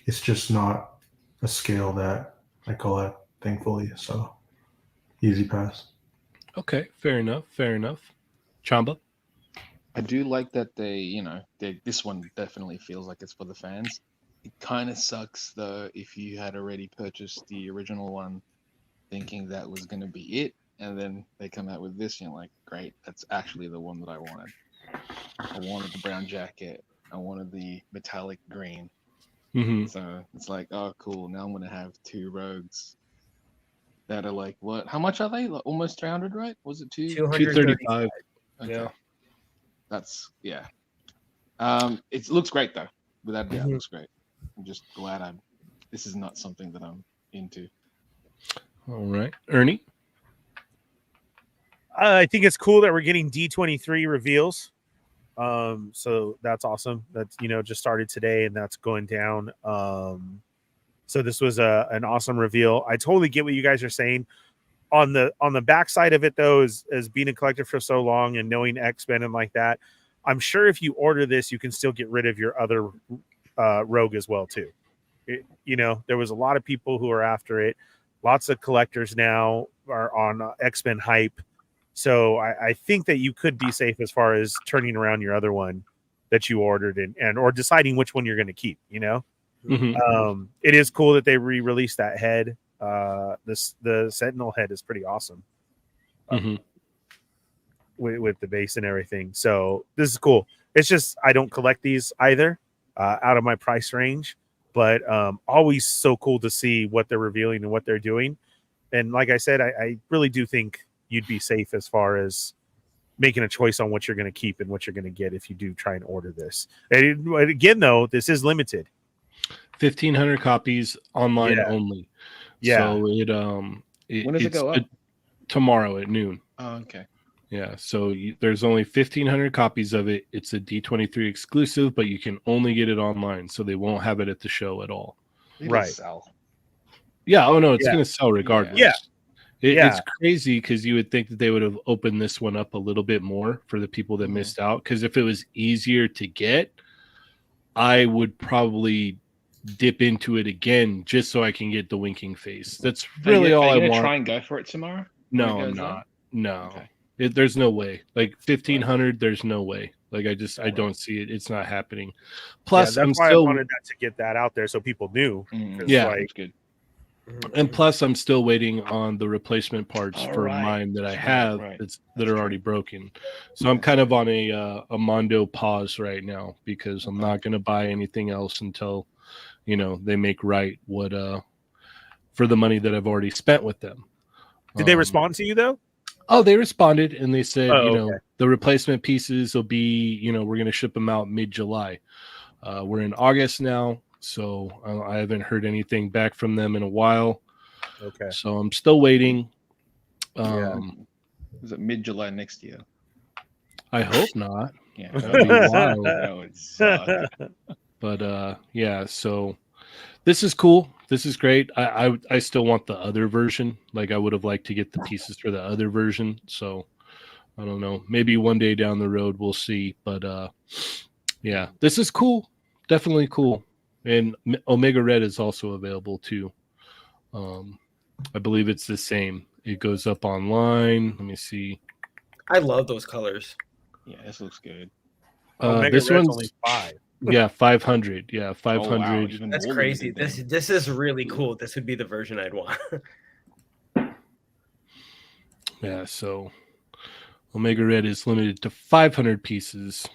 It's just not a scale that I collect, thankfully. So easy pass. Okay, fair enough. Chamba? I do like that this one definitely feels like it's for the fans. It kind of sucks though if you had already purchased the original one thinking that was going to be it, and then they come out with this and you're like, great, that's actually the one that I wanted. I wanted the brown jacket. I wanted the metallic green. Mm-hmm. So it's like, oh, cool. Now I'm going to have two rogues that are like, what? How much are they? Like, almost 300, right? Was it 235? Okay. Yeah. That's, yeah. It looks great, though. Without doubt, it looks great. I'm just glad this is not something that I'm into. All right. Ernie? I think it's cool that we're getting D23 reveals. So that's awesome. That's, just started today, and that's going down. So this was an awesome reveal. I totally get what you guys are saying. On the backside of it, though, as being a collector for so long and knowing X-Men and like that, I'm sure if you order this, you can still get rid of your other Rogue as well too. There was a lot of people who are after it. Lots of collectors now are on X-Men hype. So I think that you could be safe as far as turning around your other one that you ordered and or deciding which one you're going to keep. Mm-hmm. It is cool that they re-released that head. The Sentinel head is pretty awesome. Mm-hmm. With the base and everything. So this is cool. It's just I don't collect these either out of my price range, but always so cool to see what they're revealing and what they're doing. And like I said, I really do think you'd be safe as far as making a choice on what you're going to keep and what you're going to get if you do try and order this. And again, though, this is limited. 1,500 copies online only. Yeah. So when does it go up? Tomorrow at noon. Oh, okay. Yeah. So there's only 1,500 copies of it. It's a D23 exclusive, but you can only get it online. So they won't have it at the show at all. Right. Sell. Yeah. Oh no, it's going to sell regardless. Yeah. It's crazy because you would think that they would have opened this one up a little bit more for the people that missed out. Because if it was easier to get, I would probably dip into it again just so I can get the winking face. That's really all I want. Try and go for it tomorrow? No, I'm not. No, there's no way. Like 1,500, there's no way. Like I don't see it. It's not happening. Plus, that's why I wanted that to get that out there so people knew. Yeah, that's good. And plus, I'm still waiting on the replacement parts for mine that I have that are already broken. So I'm kind of on a Mondo pause right now because I'm not going to buy anything else until they make right what for the money that I've already spent with them. Did they respond to you though? Oh, they responded and they said, the replacement pieces will be, we're going to ship them out mid-July. We're in August now. So I haven't heard anything back from them in a while. Okay. So I'm still waiting. Is it mid-July next year? I hope not. Yeah. That'd be wild. That would suck. But so this is cool. This is great. I still want the other version. Like I would have liked to get the pieces for the other version. So I don't know. Maybe one day down the road we'll see. But this is cool. Definitely cool. And Omega Red is also available too. I believe it's the same. It goes up online. Let me see. I love those colors. Yeah, this looks good. Omega This Red's one's only 5. yeah, 500. Yeah, 500. Oh, wow, even That's more crazy. limited then. This is really cool. This would be the version I'd want. Yeah, so Omega Red is limited to 500 pieces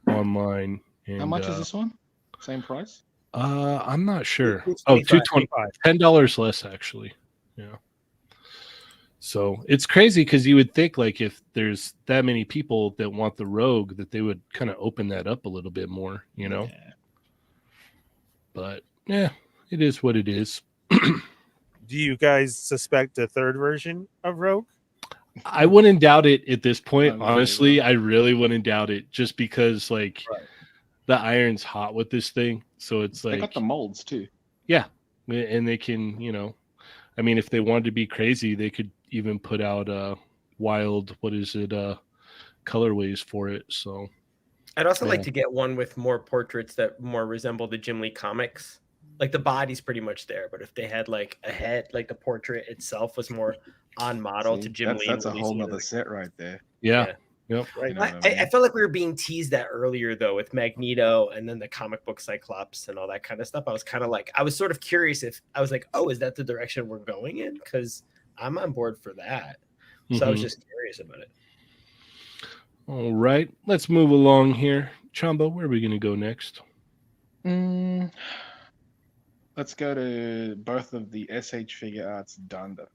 online. And, How much is this one? Same price? I'm not sure. It's Oh, 25. $10 less actually. Yeah. So it's crazy because you would think like if there's that many people that want the Rogue that they would kind of open that up a little bit more, you know. Yeah. But yeah, it is what it is. Do you guys suspect a third version of Rogue? I wouldn't doubt it at this point. I'm afraid Honestly, not. I really wouldn't doubt it just because like Right. the iron's hot with this thing. So it's They like, got the molds too. yeah, and they can, you know, I mean, if they wanted to be crazy, they could even put out wild, what is it, colorways for it. So I'd also like Yeah. to get one with more portraits that more resemble the Jim Lee comics. Like the body's pretty much there, but if they had like a head, like the portrait itself was more on model to See, Jim Lee. and that's a releasing whole it as nother a- set right there. yeah, Yeah. yep. Right. You know what I I mean? felt like we were being teased that earlier though with Magneto and then the comic book Cyclops and all that kind of stuff. I was kind of like, I was sort of curious if I was like, oh, is that the direction we're going in? Because I'm on board for that. So I was Mhm. just curious about it. All right, let's move along here. Chamba, where are we going to go next? Let's go to both of the SH Figuarts Dandadan.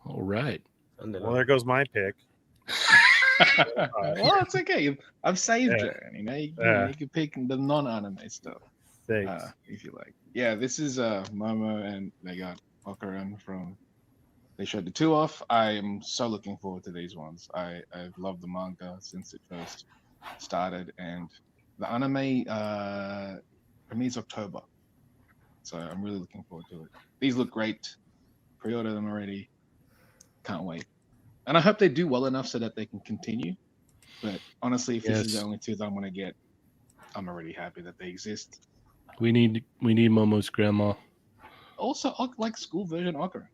All right. And then Well, there goes my pick. Well, it's okay. I've saved Yeah. it. You know, Yeah. you can pick the non-anime stuff Thanks. if you like. Yeah, this is Momo, and they got Okaran from. They showed the 2 off. I am so looking forward to these ones. I've loved the manga since it first started, and the anime premieres October, so I'm really looking forward to it. These look great. Pre-order them already. Can't wait. And I hope they do well enough so that they can continue. But honestly, if this is the Yes. only 2 that I'm gonna get, I'm already happy that they exist. We need Momo's grandma. Also, like school version Okaran,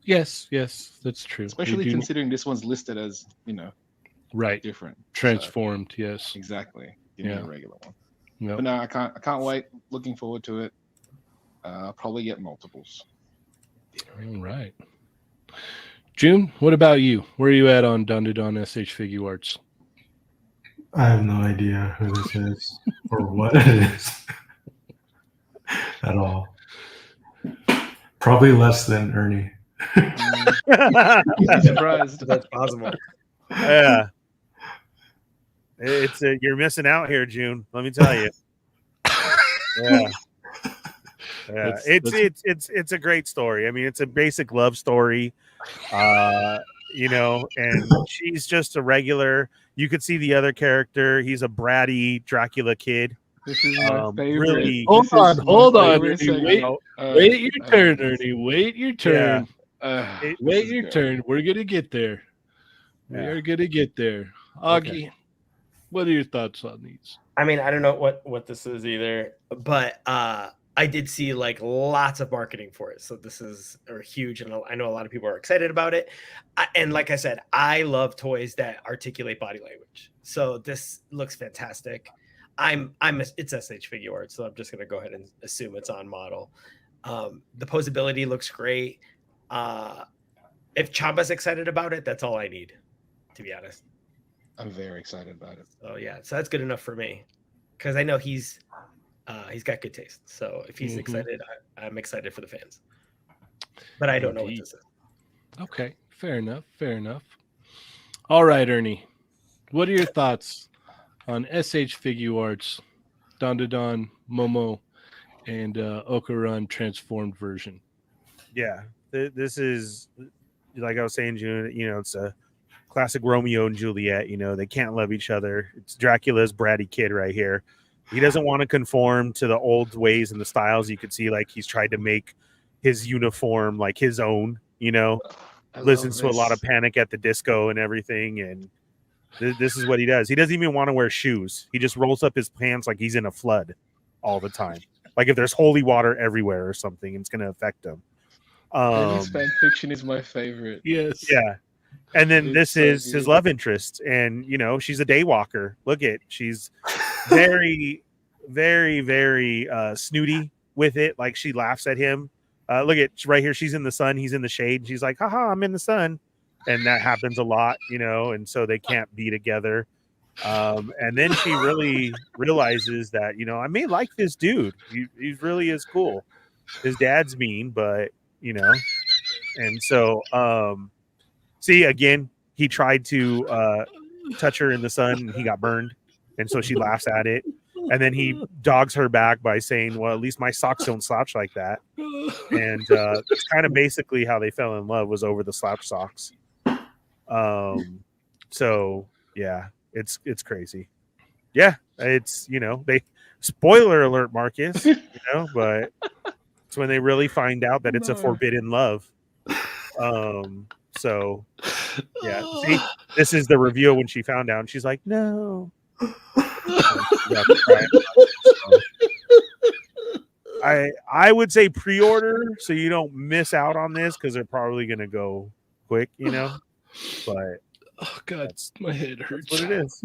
Yes, that's true. We especially do- considering this one's listed as right, different. So, transformed. Yes. exactly. Give me Yeah. a regular one. Yep. But no, I can't wait. Looking forward to it. I'll probably get multiples. All right. June, what about you? Where are you at on Dandadan SH Figuarts? I have no idea who this is or what it is at all. Probably less than Ernie. I'm surprised. that's possible. Yeah. It's you're missing out here, June. Let me tell you. Yeah. Yeah, it's a great story. I mean, it's a basic love story, and she's just a regular. You could see the other character. He's a bratty Dracula kid. This is my favorite. really- Hold this is on, my hold on, favorite Ernie, segment. wait your turn, Ernie. Wait your turn. This Wait is your good. turn. We're gonna get there. We Yeah. are gonna get there. Augie, what are your thoughts on these? I mean, I don't know what this is either, but I did see like lots of marketing for it. So this is huge, and I know a lot of people are excited about it. And like I said, I love toys that articulate body language. So this looks fantastic. It's SH Figuarts, so I'm just gonna go ahead and assume it's on model. The posability looks great. If Chamba's excited about it, that's all I need, to be honest. I'm very excited about it. So yeah, so that's good enough for me, because I know he's got good taste. So if he's Mhm. excited, I'm excited for the fans. But I don't know what Indeed. this is. Okay, fair enough. Fair enough. All right, Ernie, what are your thoughts on SH Figuarts, Dandadan, Momo, and Okaran transformed version? Yeah, this is like I was saying, June. It's a classic Romeo and Juliet. They can't love each other. It's Dracula's bratty kid right here. He doesn't want to conform to the old ways and the styles. You could see like he's tried to make his uniform like his own. I Listens to love a lot of this. Panic at the Disco and everything, and this is what he does. He doesn't even want to wear shoes. He just rolls up his pants like he's in a flood all the time. Like if there's holy water everywhere or something, it's going to affect him. Dennis fan fiction is my favorite. Yes. Yeah. And then It's this so is his good. love interest. And, she's a daywalker. Look at, she's very, very, very snooty with it. Like she laughs at him. Look at right here. She's in the sun. He's in the shade. She's like, haha, I'm in the sun. And that happens a lot, and so they can't be together. And then she really realizes that, I may like this dude. He really is cool. His dad's mean, but, and so, see, again, he tried to touch her in the sun and he got burned. And so she laughs at it. And then he dogs her back by saying, well, at least my socks don't slouch like that. And it's kind of basically how they fell in love, was over the slouch socks. So yeah, it's crazy. Yeah, it's they spoiler alert, Marcus. But it's when they really find out that it's a forbidden love. So yeah, see, this is the reveal when she found out, and she's like, no. I would say pre-order so you don't miss out on this, because they're probably gonna go quick, But oh god, my head hurts. That's what it is.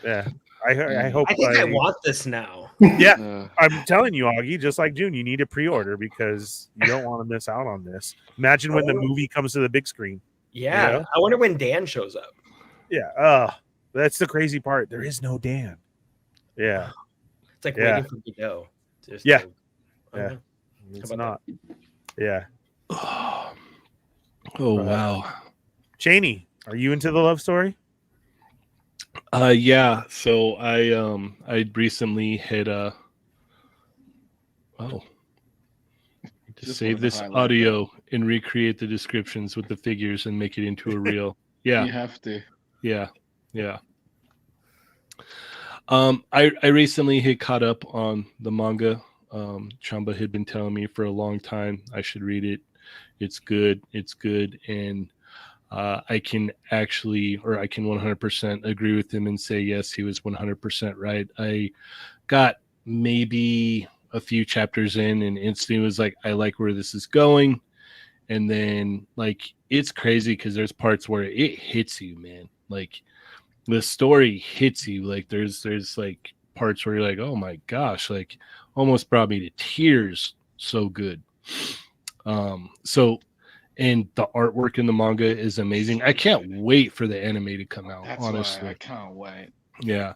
Yeah, I hope. I think I want this now. Yeah, I'm telling you, Augie. Just like June, you need to pre-order because you don't want to miss out on this. Imagine when the movie comes to the big screen. Yeah, I wonder when Dan shows up. Yeah, that's the crazy part. There is no Dan. Yeah, it's like waiting for Godot. Yeah, it's not. Yeah. Oh wow. Cheynee, are you into the love story? Yeah. So I recently hit to save this audio and recreate the descriptions with the figures and make it into a reel. Yeah. You have to. Yeah. I recently had caught up on the manga. Chamba had been telling me for a long time I should read it. It's good, and I can 100% agree with him and say yes, he was 100% right. I got maybe a few chapters in and instantly was like, I like where this is going. And then it's crazy because there's parts where it hits you, man. Like the story hits you. Like there's parts where you're like, oh my gosh, almost brought me to tears. So good. And the artwork in the manga is amazing. I can't wait for the anime to come out. That's honestly, why I can't wait. Yeah.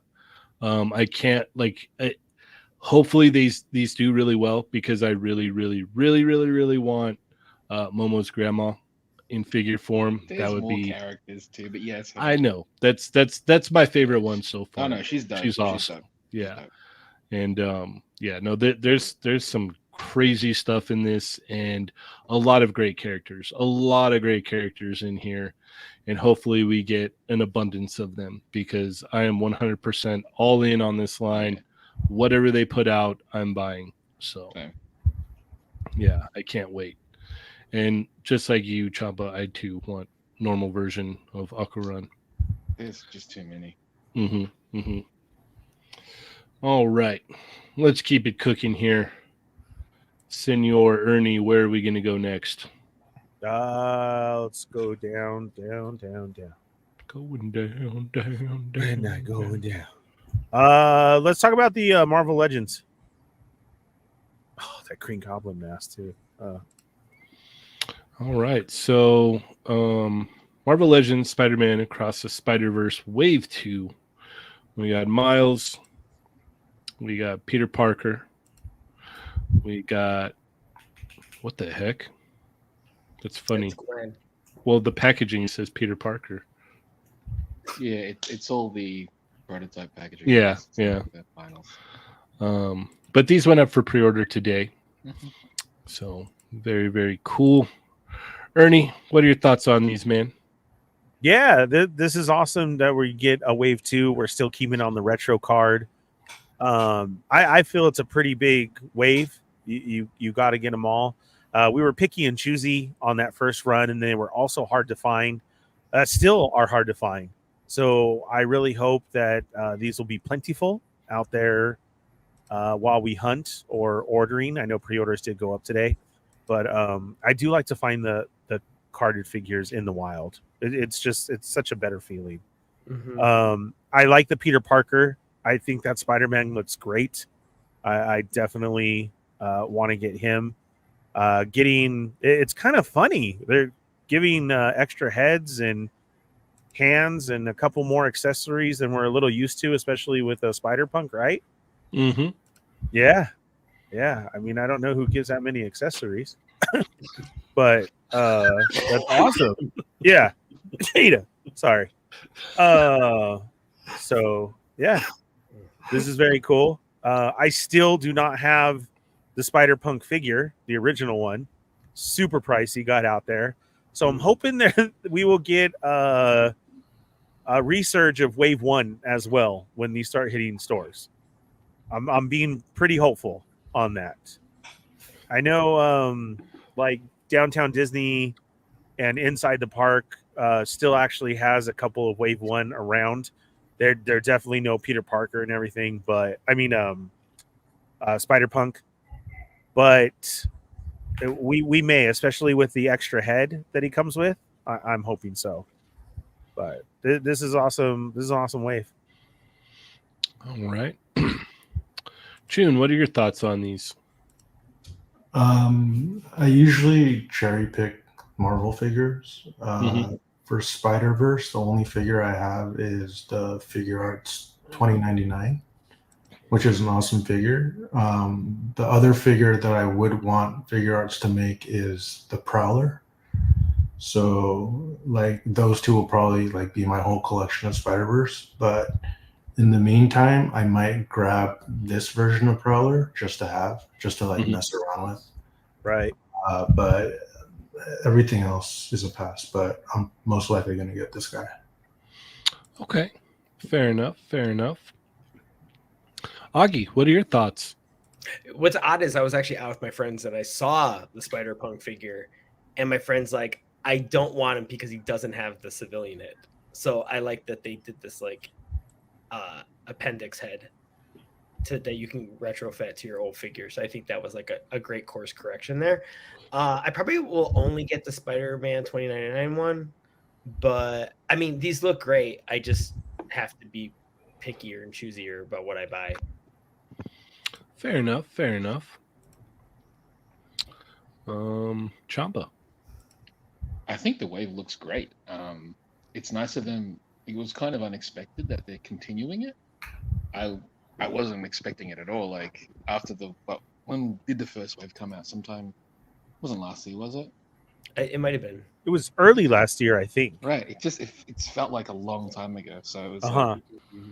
I can't hopefully these do really well, because I really want Momo's grandma in figure form. There's that would more be characters too, but yes, I know that's my favorite one so far. Oh no, she's dope. She's awesome. She's dope. Yeah. And there's some crazy stuff in this, and a lot of great characters in here, and hopefully we get an abundance of them, because I am 100% all in on this line. Whatever they put out, I'm buying. So yeah, I can't wait. And just like you, Chamba, I too want normal version of Akurun. There's just too many. All right, let's keep it cooking here. Senor Ernie, where are we going to go next? Let's go down. Going down. And not going down. Let's talk about the Marvel Legends. Oh, that Green Goblin mask too. All right, so Marvel Legends Spider-Man Across the Spider-Verse Wave 2. We got Miles. We got Peter Parker. We got, what the heck? That's funny. Well, the packaging says Peter Parker. Yeah, it's all the prototype packaging. Yeah. The finals. But these went up for pre-order today. So very, very cool. Ernie, what are your thoughts on these, man? Yeah, this is awesome that we get a wave 2. We're still keeping on the retro card. I feel it's a pretty big wave. You got to get them all. We were picky and choosy on that first run, and they were also hard to find. Still are hard to find. So I really hope that these will be plentiful out there while we hunt or ordering. I know pre-orders did go up today, but I do like to find the carded figures in the wild. It's such a better feeling. I like the Peter Parker. I think that Spider-Man looks great. I definitely want to get him. It's kind of funny. They're giving extra heads and hands and a couple more accessories than we're a little used to, especially with a Spider-Punk, right? Mm-hmm. Yeah. I mean, I don't know who gives that many accessories, but that's awesome. Yeah, Jada. Sorry. So yeah, this is very cool. I still do not have the Spider-Punk figure, the original one. Super pricey, got out there. So I'm hoping that we will get a resurge of Wave 1 as well when these start hitting stores. I'm being pretty hopeful on that. I know like Downtown Disney and Inside the Park still actually has a couple of Wave 1 around. They're definitely no Peter Parker and everything, but I mean Spider-Punk. But we may, especially with the extra head that he comes with. I'm hoping so. But this is awesome. This is an awesome wave. All right. June, what are your thoughts on these? I usually cherry pick Marvel figures. For Spider-Verse, the only figure I have is the Figuarts 2099, which is an awesome figure. The other figure that I would want Figuarts to make is the Prowler. So like those two will probably like be my whole collection of Spider-Verse. But in the meantime, I might grab this version of Prowler just to like mess around with. Right. But everything else is a pass. But I'm most likely going to get this guy. Okay. Fair enough. Augie, what are your thoughts? What's odd is I was actually out with my friends and I saw the Spider-Punk figure, and my friend's like, I don't want him because he doesn't have the civilian head. So I like that they did this like appendix head that you can retrofit to your old figure. So I think that was like a great course correction there. I probably will only get the Spider-Man 2099 one, but I mean, these look great. I just have to be pickier and choosier about what I buy. Fair enough. Chamba. I think the wave looks great. It's nice of them. It was kind of unexpected that they're continuing it. I wasn't expecting it at all. Like after when did the first wave come out? Sometime, wasn't last year, was it? It might have been. It was early last year, I think. Right. It felt like a long time ago. So it was like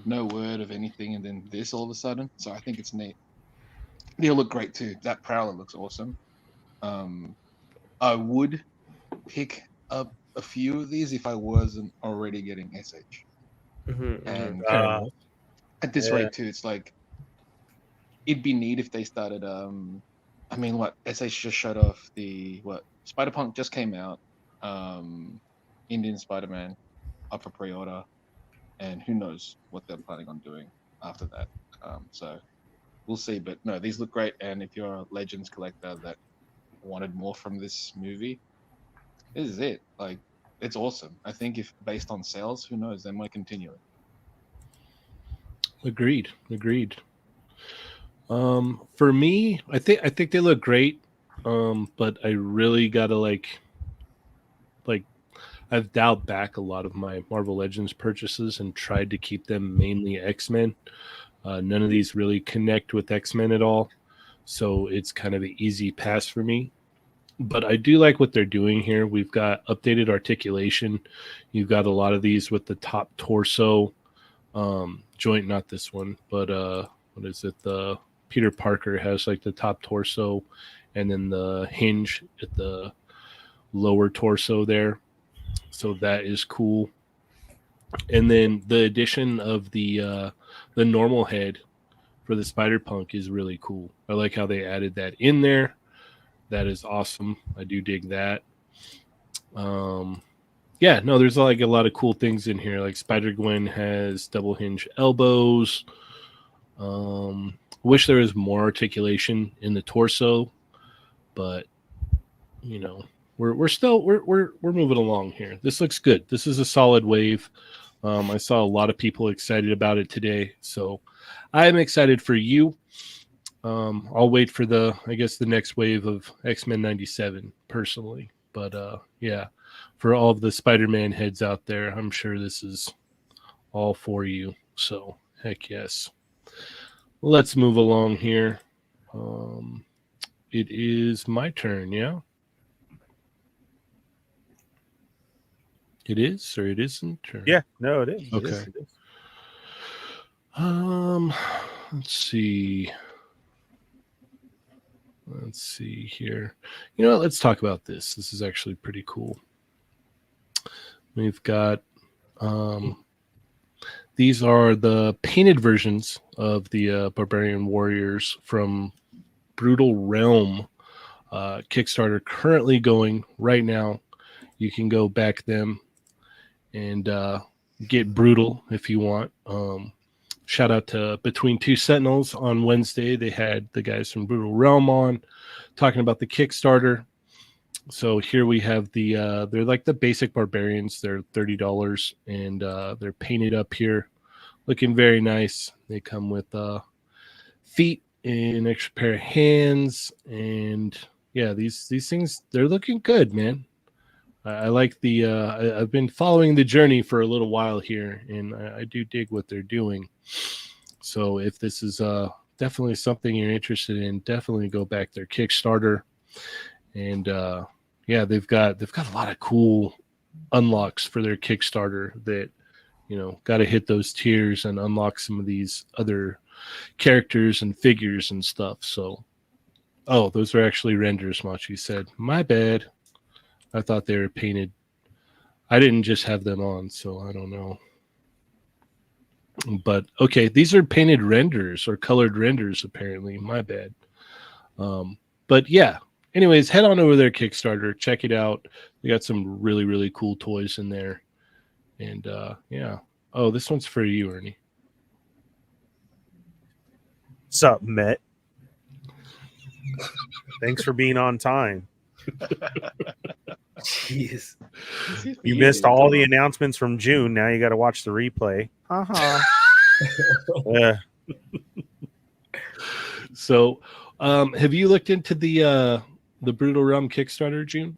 no word of anything, and then this all of a sudden. So I think it's neat. They'll look great too. That Prowler looks awesome. I would pick up a few of these if I wasn't already getting SH. And at this rate too, it's like it'd be neat if they started. I mean, SH just showed off Spider-Punk just came out. Indian Spider-Man up for pre-order, and who knows what they're planning on doing after that. So we'll see. But no, these look great. And if you're a Legends collector that wanted more from this movie, this is it. Like, it's awesome. I think if based on sales, who knows, they might continue it. Agreed. For me, I think they look great. But I really gotta like I've dialed back a lot of my Marvel Legends purchases and tried to keep them mainly X-Men. None of these really connect with X-Men at all, so it's kind of an easy pass for me. But I do like what they're doing here. We've got updated articulation. You've got a lot of these with the top torso joint, not this one, but what is it? The Peter Parker has like the top torso and then the hinge at the lower torso there. So that is cool. And then the addition of the normal head for the Spider-Punk is really cool. I like how they added that in there. That is awesome. I do dig that. Yeah, no, there's like a lot of cool things in here. Like Spider-Gwen has double hinge elbows. What wish there was more articulation in the torso, but you know, we're still we're moving along here. This looks good. This is a solid wave. I saw a lot of people excited about it today, so I am excited for you. I'll wait for the next wave of X-Men 97 personally, but yeah, for all of the Spider-Man heads out there, I'm sure this is all for you. So heck yes. Let's move along here. It is my turn, yeah? It is, or it isn't? Or... Yeah, no, it is. Okay. It is. Let's see. Let's see here. You know what? Let's talk about this. This is actually pretty cool. We've got these are the painted versions of the Barbarian Warriors from Brutal Realm Kickstarter, currently going right now. You can go back them and get brutal if you want. Shout out to Between Two Sentinels on Wednesday. They had the guys from Brutal Realm on talking about the Kickstarter. So here we have the they're like the basic barbarians. They're $30 and they're painted up here, looking very nice. They come with feet and an extra pair of hands, and yeah, these things, they're looking good, man. I like the I've been following the journey for a little while here, and I do dig what they're doing. So if this is definitely something you're interested in, definitely go back their Kickstarter. And yeah, they've got a lot of cool unlocks for their Kickstarter that, you know, got to hit those tiers and unlock some of these other characters and figures and stuff. So, oh, those are actually renders, Machi said. My bad. I thought they were painted. I didn't just have them on, so I don't know. But okay, these are painted renders or colored renders, apparently. My bad. But yeah, anyways, head on over their Kickstarter, check it out. They got some really, really cool toys in there. And yeah. Oh, this one's for you, Ernie. What's up, Met? Thanks for being on time. Jeez. You missed all the announcements from June. Now you got to watch the replay. Yeah. So, have you looked into the Brutal Realm Kickstarter, June?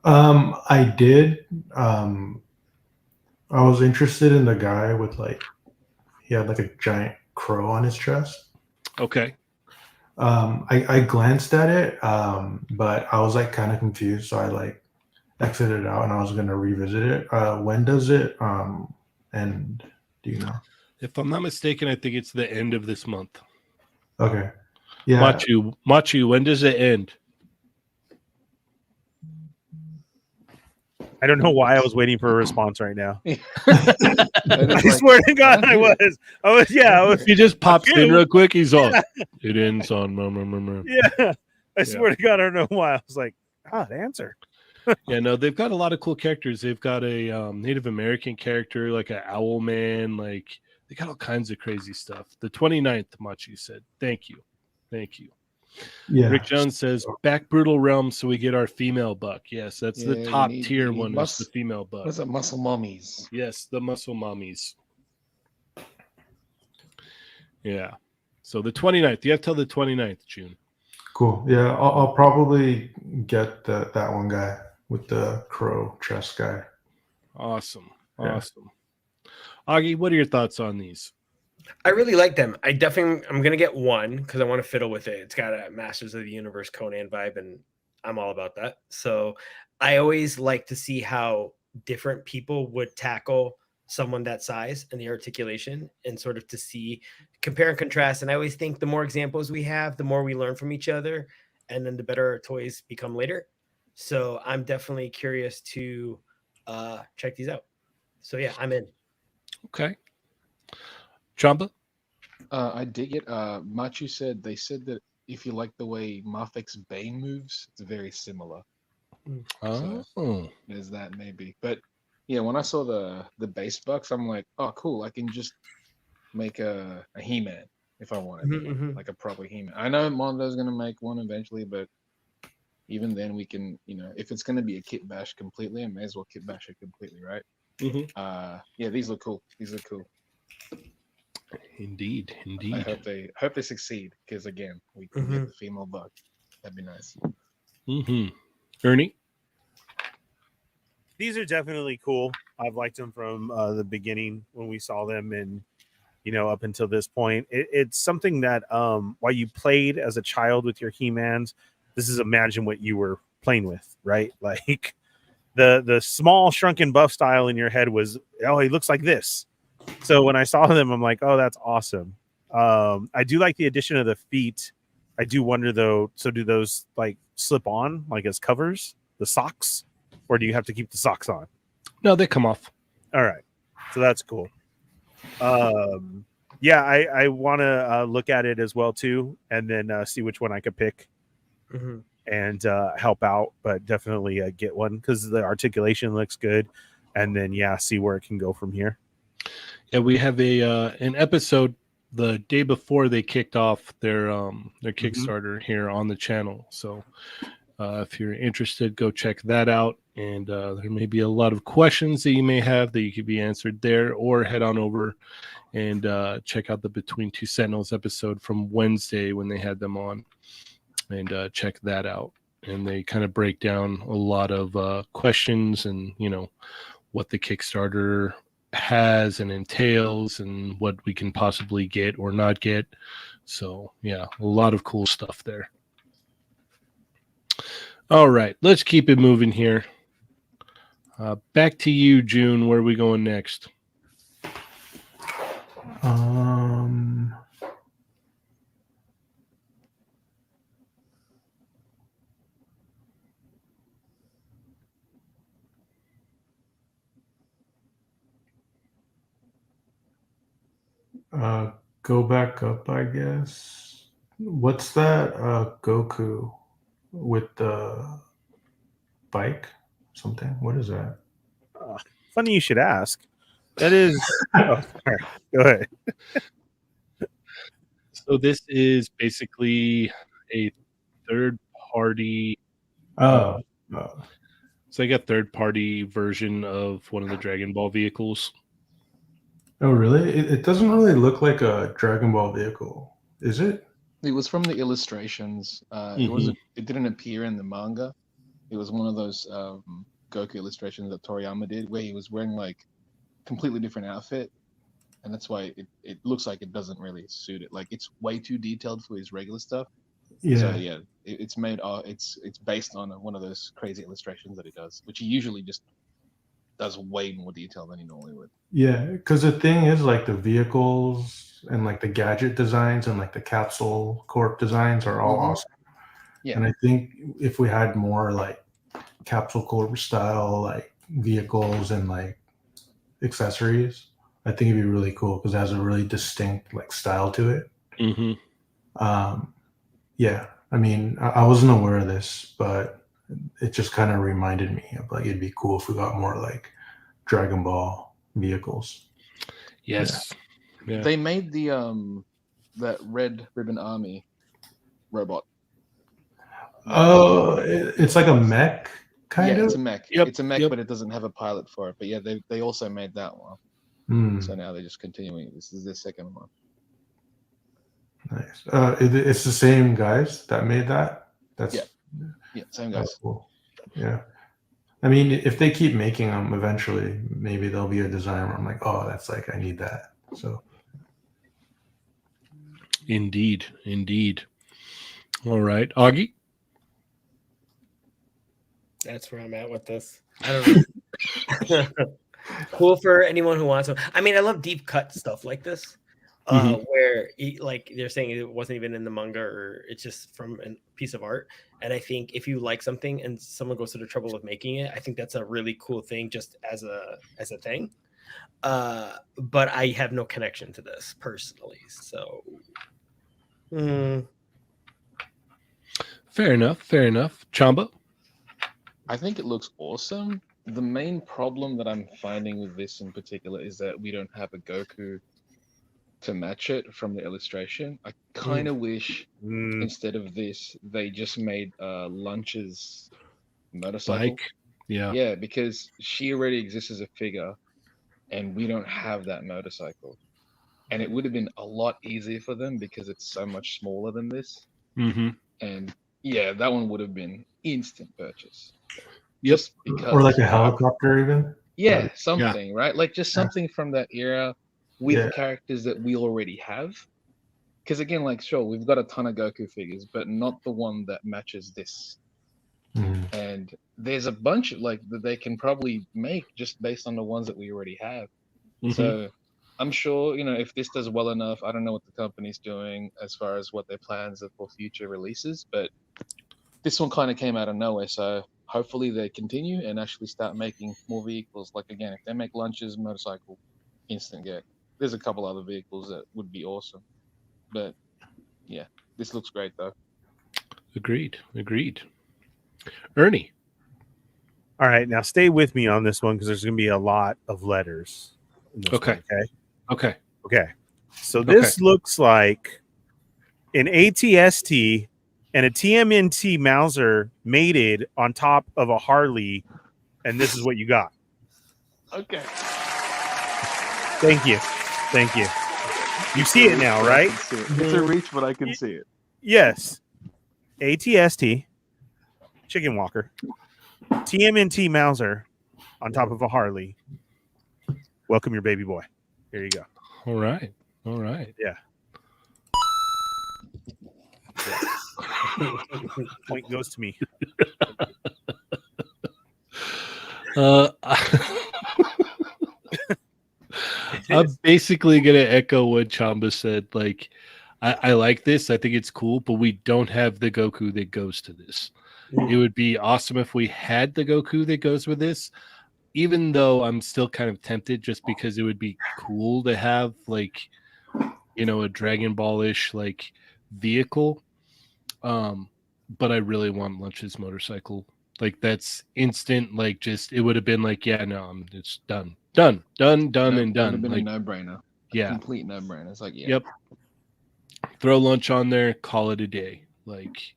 I did. I was interested in the guy with he had like a giant crow on his chest. Okay. I glanced at it, but I was kind of confused, so I exited out, and I was gonna revisit it. When does it end? Do you know? If I'm not mistaken, I think it's the end of this month. Okay. Yeah. Machu, when does it end? I don't know why I was waiting for a response right now. I I swear to God, I was. If he just pops in real quick, he's on. It ends on. Yeah. I swear to God, I don't know why. I was like, the answer. Yeah, no, they've got a lot of cool characters. They've got a Native American character, like an owl man. Like, they got all kinds of crazy stuff. The 29th, Machi said. Thank you. Yeah. Rick Jones says, back Brutal Realm so we get our female buck. Yes, that's the top tier one, is the female buck. What's it, muscle mummies? Yes, the muscle mummies. Yeah. So the 29th. You have till the 29th, June. Cool. Yeah, I'll probably get that one guy with the crow chest guy. Awesome. Yeah. Awesome. Augie, what are your thoughts on these? I really like them. I'm gonna get one because I want to fiddle with it. It's got a Masters of the Universe Conan vibe, and I'm all about that. So I always like to see how different people would tackle someone that size and the articulation, and sort of to see, compare and contrast. And I always think the more examples we have, the more we learn from each other, and then the better our toys become later. So I'm definitely curious to check these out. So yeah, I'm in. Okay. Chamba? I dig it. Machu said they said that if you like the way Mafek's Bane moves, it's very similar. Oh. So there's that maybe. But yeah, when I saw the base bucks, I'm like, oh cool, I can just make a He-Man. if I wanted Mhm. like a proper He-Man. I know Mondo's gonna make one eventually, but even then we can, if it's gonna be a kit bash completely, I may as well kit bash it completely, right? Yeah, these look cool. These look cool. Indeed, I indeed. hope they succeed, because again, we can get the female bug. That'd be nice. Ernie? These are definitely cool. I've liked them from the beginning when we saw them, and up until this point, it's something that while you played as a child with your He-Mans, this is imagine what you were playing with, right? Like the small shrunken buff style in your head was, oh, he looks like this. So when I saw them, I'm like, oh, that's awesome. I do like the addition of the feet. I do wonder though, so do those like slip on like as covers, the socks, or do you have to keep the socks on? No, they come off. All right, so that's cool. Yeah, I want to look at it as well too, and then see which one I could pick and help out. But definitely get one because the articulation looks good, and then see where it can go from here. Yeah, we have an episode the day before they kicked off their Kickstarter here on the channel. So if you're interested, go check that out. And there may be a lot of questions that you may have that you could be answered there, or head on over and check out the Between Two Sentinels episode from Wednesday when they had them on, and check that out. And they kind of break down a lot of questions and, what the Kickstarter has and entails and what we can possibly get or not get. So, yeah, a lot of cool stuff there. All right, let's keep it moving here. Back to you, June. Where are we going next? Go back up, I guess. What's that Goku with the bike? Something? What is that? Funny you should ask. That is. Oh, sorry. Go ahead. So this is basically a third-party. It's like a third-party version of one of the Dragon Ball vehicles. Oh, really? It doesn't really look like a Dragon Ball vehicle, is it? It was from the illustrations. It didn't appear in the manga. It was one of those Goku illustrations that Toriyama did, where he was wearing like completely different outfit, and that's why it looks like it doesn't really suit it. Like it's way too detailed for his regular stuff. Yeah. So yeah, it's made. It's based on one of those crazy illustrations that he does, which he usually just does way more detail than he normally would. Yeah, because the thing is, like the vehicles and like the gadget designs and like the capsule corp designs are all awesome. Yeah. And I think if we had more like capsule corp style like vehicles and like accessories, I think it'd be really cool because it has a really distinct like style to it. Yeah, I mean, I wasn't aware of this, but it just kind of reminded me of like it'd be cool if we got more like Dragon Ball vehicles. Yes. Yeah. They made the that Red Ribbon Army robot. Oh, it's like a mech kind of. It's a mech. Yep, It's a mech, yep. but it doesn't have a pilot for it. But yeah, they also made that one. So now they're just continuing. This is their second one. Nice. It's the same guys that made that. That's Same that's guys. cool. Yeah. I mean, if they keep making them, eventually, maybe there'll be a design where I'm like, oh, that's like I need that. So. Indeed. All right, Augie. That's where I'm at with this. I don't know. Cool for anyone who wants to. I mean, I love deep cut stuff like this, where like they're saying it wasn't even in the manga or it's just from a piece of art. And I think if you like something and someone goes to the trouble of making it, I think that's a really cool thing just as a thing. But I have no connection to this personally, so. Fair enough. Chamba. I think it looks awesome. The main problem that I'm finding with this in particular is that we don't have a Goku to match it from the illustration. I kind of wish Mm, instead of this, they just made Lunch's motorcycle. Bike. Yeah. Yeah, because she already exists as a figure, and we don't have that motorcycle. And it would have been a lot easier for them because it's so much smaller than this. Mm-hmm. And yeah, that one would have been instant purchase. Yep. Just because. Or like a helicopter, even. Yeah, something, right? Like just something from that era with Yeah. characters that we already have. Because again, like, sure, we've got a ton of Goku figures, but not the one that matches this. Mhm. And there's a bunch of like that they can probably make just based on the ones that we already have. Mhm. So I'm sure, if this does well enough, I don't know what the company's doing as far as what their plans are for future releases, but this one kind of came out of nowhere. So hopefully they continue and actually start making more vehicles. Like again, if they make Lunch's motorcycle, instant get. There's a couple other vehicles that would be awesome. But yeah, this looks great though. Agreed. Ernie. all right, now stay with me on this one because there's going to be a lot of letters. In this Okay. one, okay. Okay. Okay. So this looks like an ATST and a TMNT Mauser mated on top of a Harley, and this is what you got. Okay. Thank you. You see it now, right? It's a reach, but I can see it. Yes. ATST, Chicken Walker, TMNT Mauser on top of a Harley. Welcome your baby boy. Here you go. All right. Yeah. Point goes to me. I'm basically gonna echo what Chamba said. Like, I like this. I think it's cool, but we don't have the Goku that goes to this. It would be awesome if we had the Goku that goes with this. Even though I'm still kind of tempted, just because it would be cool to have like, a Dragon Ball-ish like vehicle. But I really want Lunch's motorcycle. Like that's instant. Like just it would have been like, yeah, no, it's done, and done. Would have been Like, a no-brainer. yeah, Complete no-brainer. It's like, yeah. Yep. Throw Lunch on there, call it a day. Like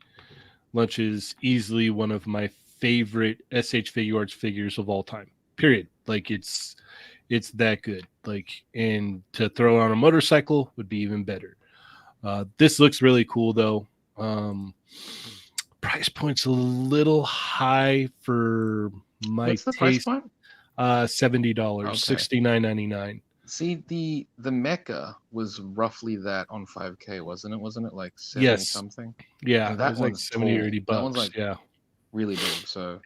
Lunch is easily one of my favorite SH Figuarts figures of all time. Period. Like it's that good. Like, and to throw it on a motorcycle would be even better. This looks really cool though. Price point's a little high for my What's the price taste. point? $70, Okay. $69.99. See, the Mecha was roughly that on 5K, wasn't it? Wasn't it like 70 Yes. something? Yeah, And that was like one's 70 or tall. 80 That bucks. one's like yeah. really big. So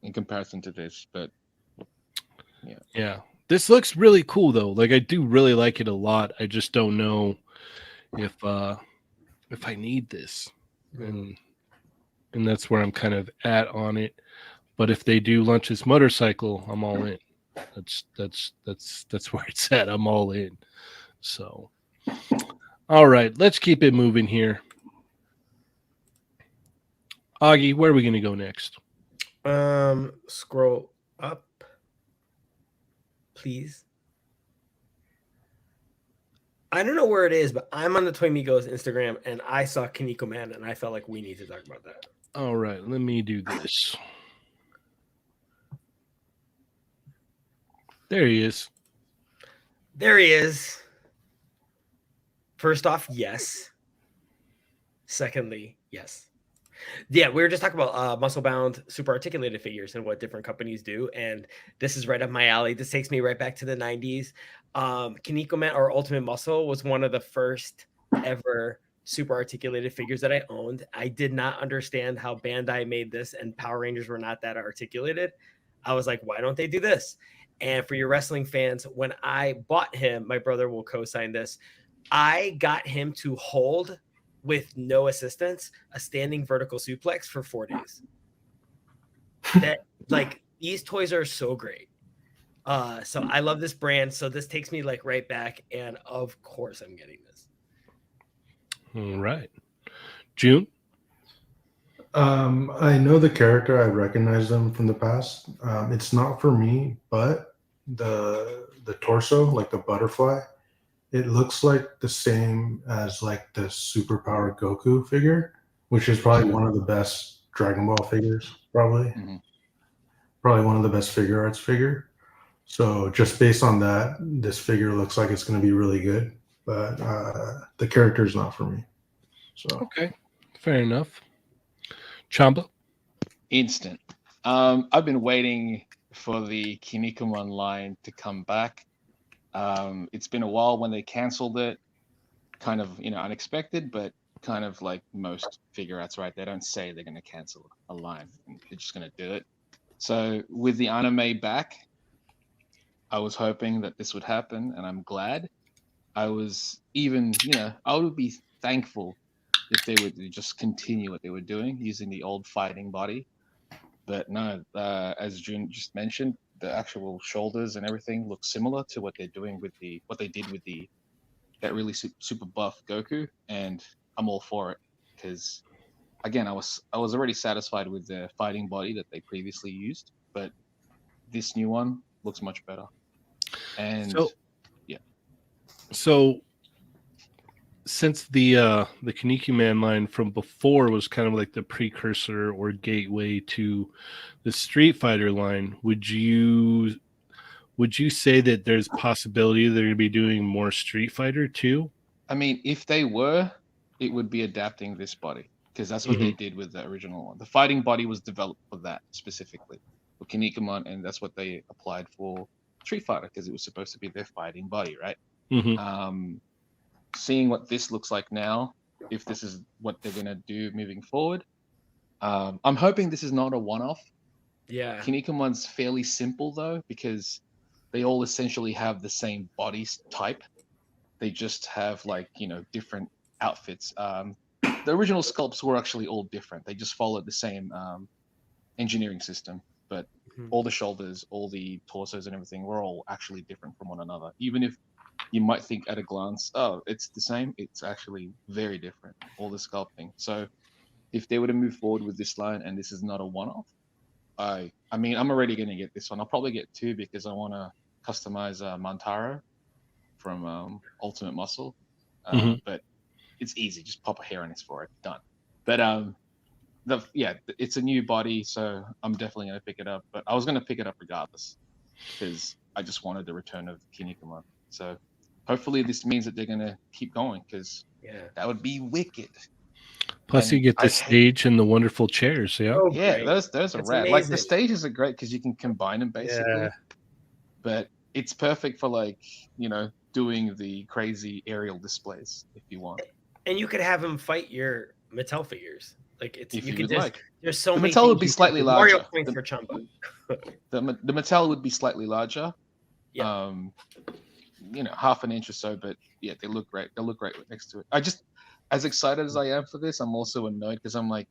in comparison to this, but Yeah. This looks really cool though. Like I do really like it a lot. I just don't know if I need this. And that's where I'm kind of at on it. But if they do Lunch's motorcycle, I'm all in. That's where it's at. I'm all in. So all right, let's keep it moving here. Augie, where are we gonna go next? Scroll up, please. I don't know where it is, but I'm on the Toy Migos Instagram and I saw Kinnikuman and I felt like we need to talk about that. All right, let me do this. There he is. There he is. First off, yes. Secondly, yes. Yeah, we were just talking about muscle-bound, super articulated figures and what different companies do, and this is right up my alley. This takes me right back to the 90s. Kinnikuman or Ultimate Muscle was one of the first ever super articulated figures that I owned. I did not understand how Bandai made this, and Power Rangers were not that articulated. I was like, why don't they do this? And for your wrestling fans, when I bought him, my brother will co-sign this, I got him to hold, with no assistance, a standing vertical suplex for 4 days. That, like, these toys are so great. So I love this brand. So this takes me like right back, and of course I'm getting this. All right, June. I know the character. I recognize them from the past. It's not for me, but the torso, like the butterfly, it looks like the same as like the superpowered Goku figure, which is probably one of the best Dragon Ball figures, probably. Mhm. Probably one of the best Figuarts figure. So just based on that, this figure looks like it's going to be really good, but the character is not for me. So Okay, fair enough. Chamba. Instant. I've been waiting for the Kinnikuman line to come back. It's been a while when they canceled it, kind of unexpected, but kind of like most Figuarts, right? They don't say they're going to cancel a line; they're just going to do it. So with the anime back, I was hoping that this would happen, and I'm glad. I was even, I would be thankful if they would just continue what they were doing using the old fighting body. But no, as June just mentioned, the actual shoulders and everything look similar to what they're doing with what they did with that really super buff Goku, and I'm all for it because again, I was already satisfied with the fighting body that they previously used, but this new one looks much better. And So since the Kinnikuman line from before was kind of like the precursor or gateway to the Street Fighter line, would you say that there's possibility they're going to be doing more Street Fighter too? I mean, if they were, it would be adapting this body because that's what they did with the original one. The fighting body was developed for that specifically for Kinnikuman, and that's what they applied for Street Fighter because it was supposed to be their fighting body, right? Seeing what this looks like now, if this is what they're going to do moving forward, I'm hoping this is not a one-off. Yeah. Kinnikuman's fairly simple though, because they all essentially have the same body type. They just have different outfits. The original sculpts were actually all different. They just followed the same engineering system, but all the shoulders, all the torsos and everything were all actually different from one another. Even if you might think at a glance, oh, it's the same, it's actually very different, all the sculpting. So if they were to move forward with this line and this is not a one-off, I mean, I'm already going to get this one. I'll probably get two because I want to customize Mantaro from Ultimate Muscle. But it's easy. Just pop a hair on his forehead. Done. But it's a new body, so I'm definitely going to pick it up. But I was going to pick it up regardless because I just wanted the return of Kinnikuman. So hopefully this means that they're going to keep going because that would be wicked. Plus, you get the stage and the wonderful chairs. Yeah. Oh, yeah, great. those are That's rad. Like the amazing. stages are great because you can combine them basically. Yeah. But it's perfect for doing the crazy aerial displays if you want. And you could have him fight your Mattel figures. Like it's If you you could would just like. there's so The many. Mattel would things be you slightly could do. Mario larger. points for Chamba. The Mattel would be slightly larger. Yeah. Half an inch or so, but yeah, they look great. They'll look great next to it. I just, as excited as I am for this, I'm also annoyed because I'm like,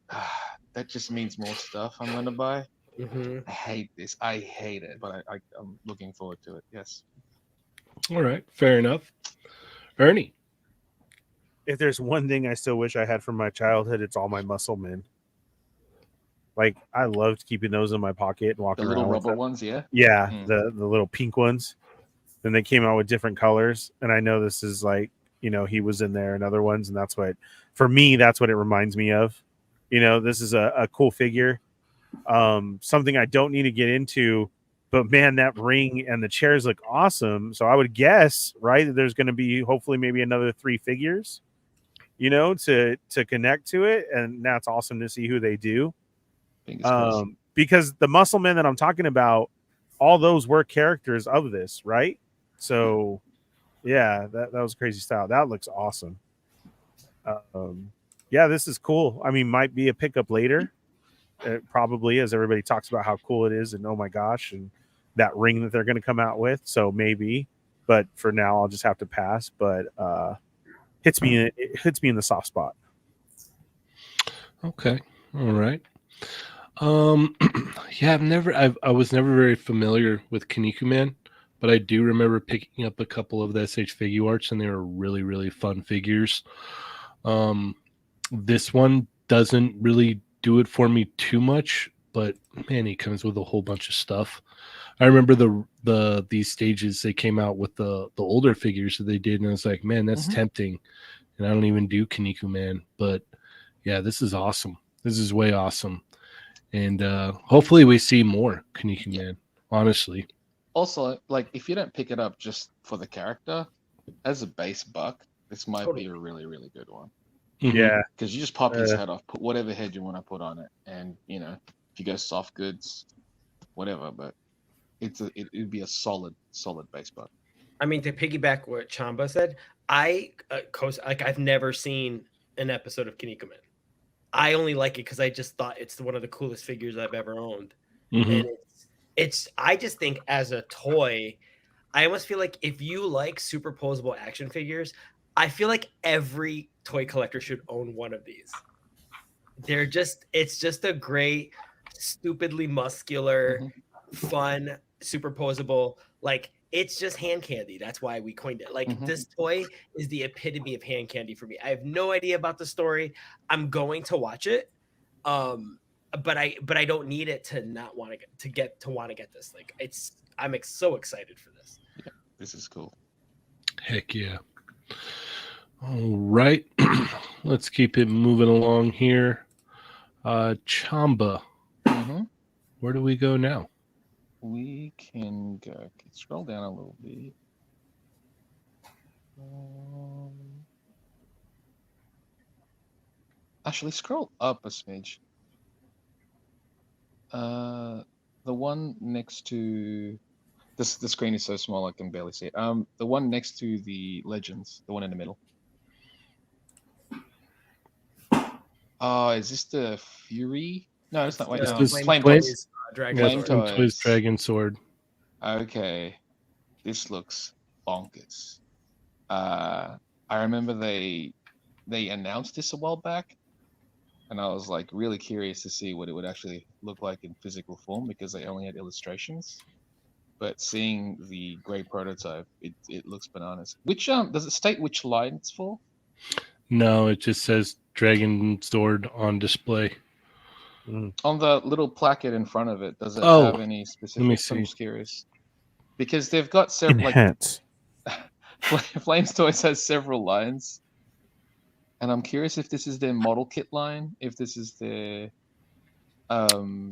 that just means more stuff I'm gonna buy. I hate this. I hate it, but I'm looking forward to it. Yes. All right, fair enough. Ernie. If there's one thing I still wish I had from my childhood, it's all my muscle men. Like I loved keeping those in my pocket and The walking little around with rubber them. ones, yeah. Yeah, Mm. the little pink ones. Then they came out with different colors, and I know this is he was in there and other ones, and that's what for me that's what it reminds me of. This is a cool figure. Something I don't need to get into, but man, that ring and the chairs look awesome. So I would guess, right, that there's going to be hopefully maybe another 3 figures, to connect to it, and that's awesome to see who they do. Fingers crossed. Because the muscle men that I'm talking about, all those were characters of this, right? So yeah, that was crazy style. That looks awesome. Yeah, this is cool. I mean, might be a pickup later. Probably, as everybody talks about how cool it is, and oh my gosh, and that ring that they're going to come out with. So maybe, but for now, I'll just have to pass. But it hits me in the soft spot. Okay. All right. Yeah, I was never very familiar with Kinnikuman, but I do remember picking up a couple of the SH Figuarts, and they were really, really fun figures. This one doesn't really do it for me too much. but man, he comes with a whole bunch of stuff. I remember these stages they came out with the older figures that they did, and I was like, man, that's tempting. And I don't even do Kinnikuman, but yeah, this is awesome. This is way awesome, and hopefully we see more Kinnikuman. Honestly, Also, like if you don't pick it up just for the character, as a base buck, this might be a really, really good one. Mhm. Yeah. Because you just pop his head off, put whatever head you want to put on it, and you know, if you go soft goods, whatever. But it'd be a solid base buck. I mean, to piggyback what Chamba said, I've never seen an episode of Kinnikuman. I only like it because I just thought it's one of the coolest figures I've ever owned. Mhm. And I just think as a toy, I almost feel like if you like superposable action figures, I feel like every toy collector should own one of these. It's just a great, stupidly muscular, fun, superposable, like it's just hand candy. That's why we coined it. Like this toy is the epitome of hand candy for me. I have no idea about the story. I'm going to watch it. But I don't need it to not want to get this. Like I'm so excited for this. Yeah, this is cool. Heck yeah. All right. Let's keep it moving along here. Chamba. Where do we go now? We can go. Scroll down a little bit. Actually, scroll up a smidge. The one next to the screen is so small I can barely see it. The one next to the legends, the one in the middle. Is this the Fury? No, it's not. Wait, This no, is Flame Flame- Toys. Dragon Flame Sword. Toys. Toys Dragon Sword. Okay, this looks bonkers. I remember they announced this a while back, and I was like really curious to see what it would actually look like in physical form because they only had illustrations. But seeing the grey prototype, it looks bananas. Which does it state which line it's for? No, it just says Dragon Sword on display. On the little placket in front of it, does it Oh, have any specific? me I'm see. just curious because they've got several. Enhance. Flames Toys has several lines, and I'm curious if this is their model kit line, if this is their. I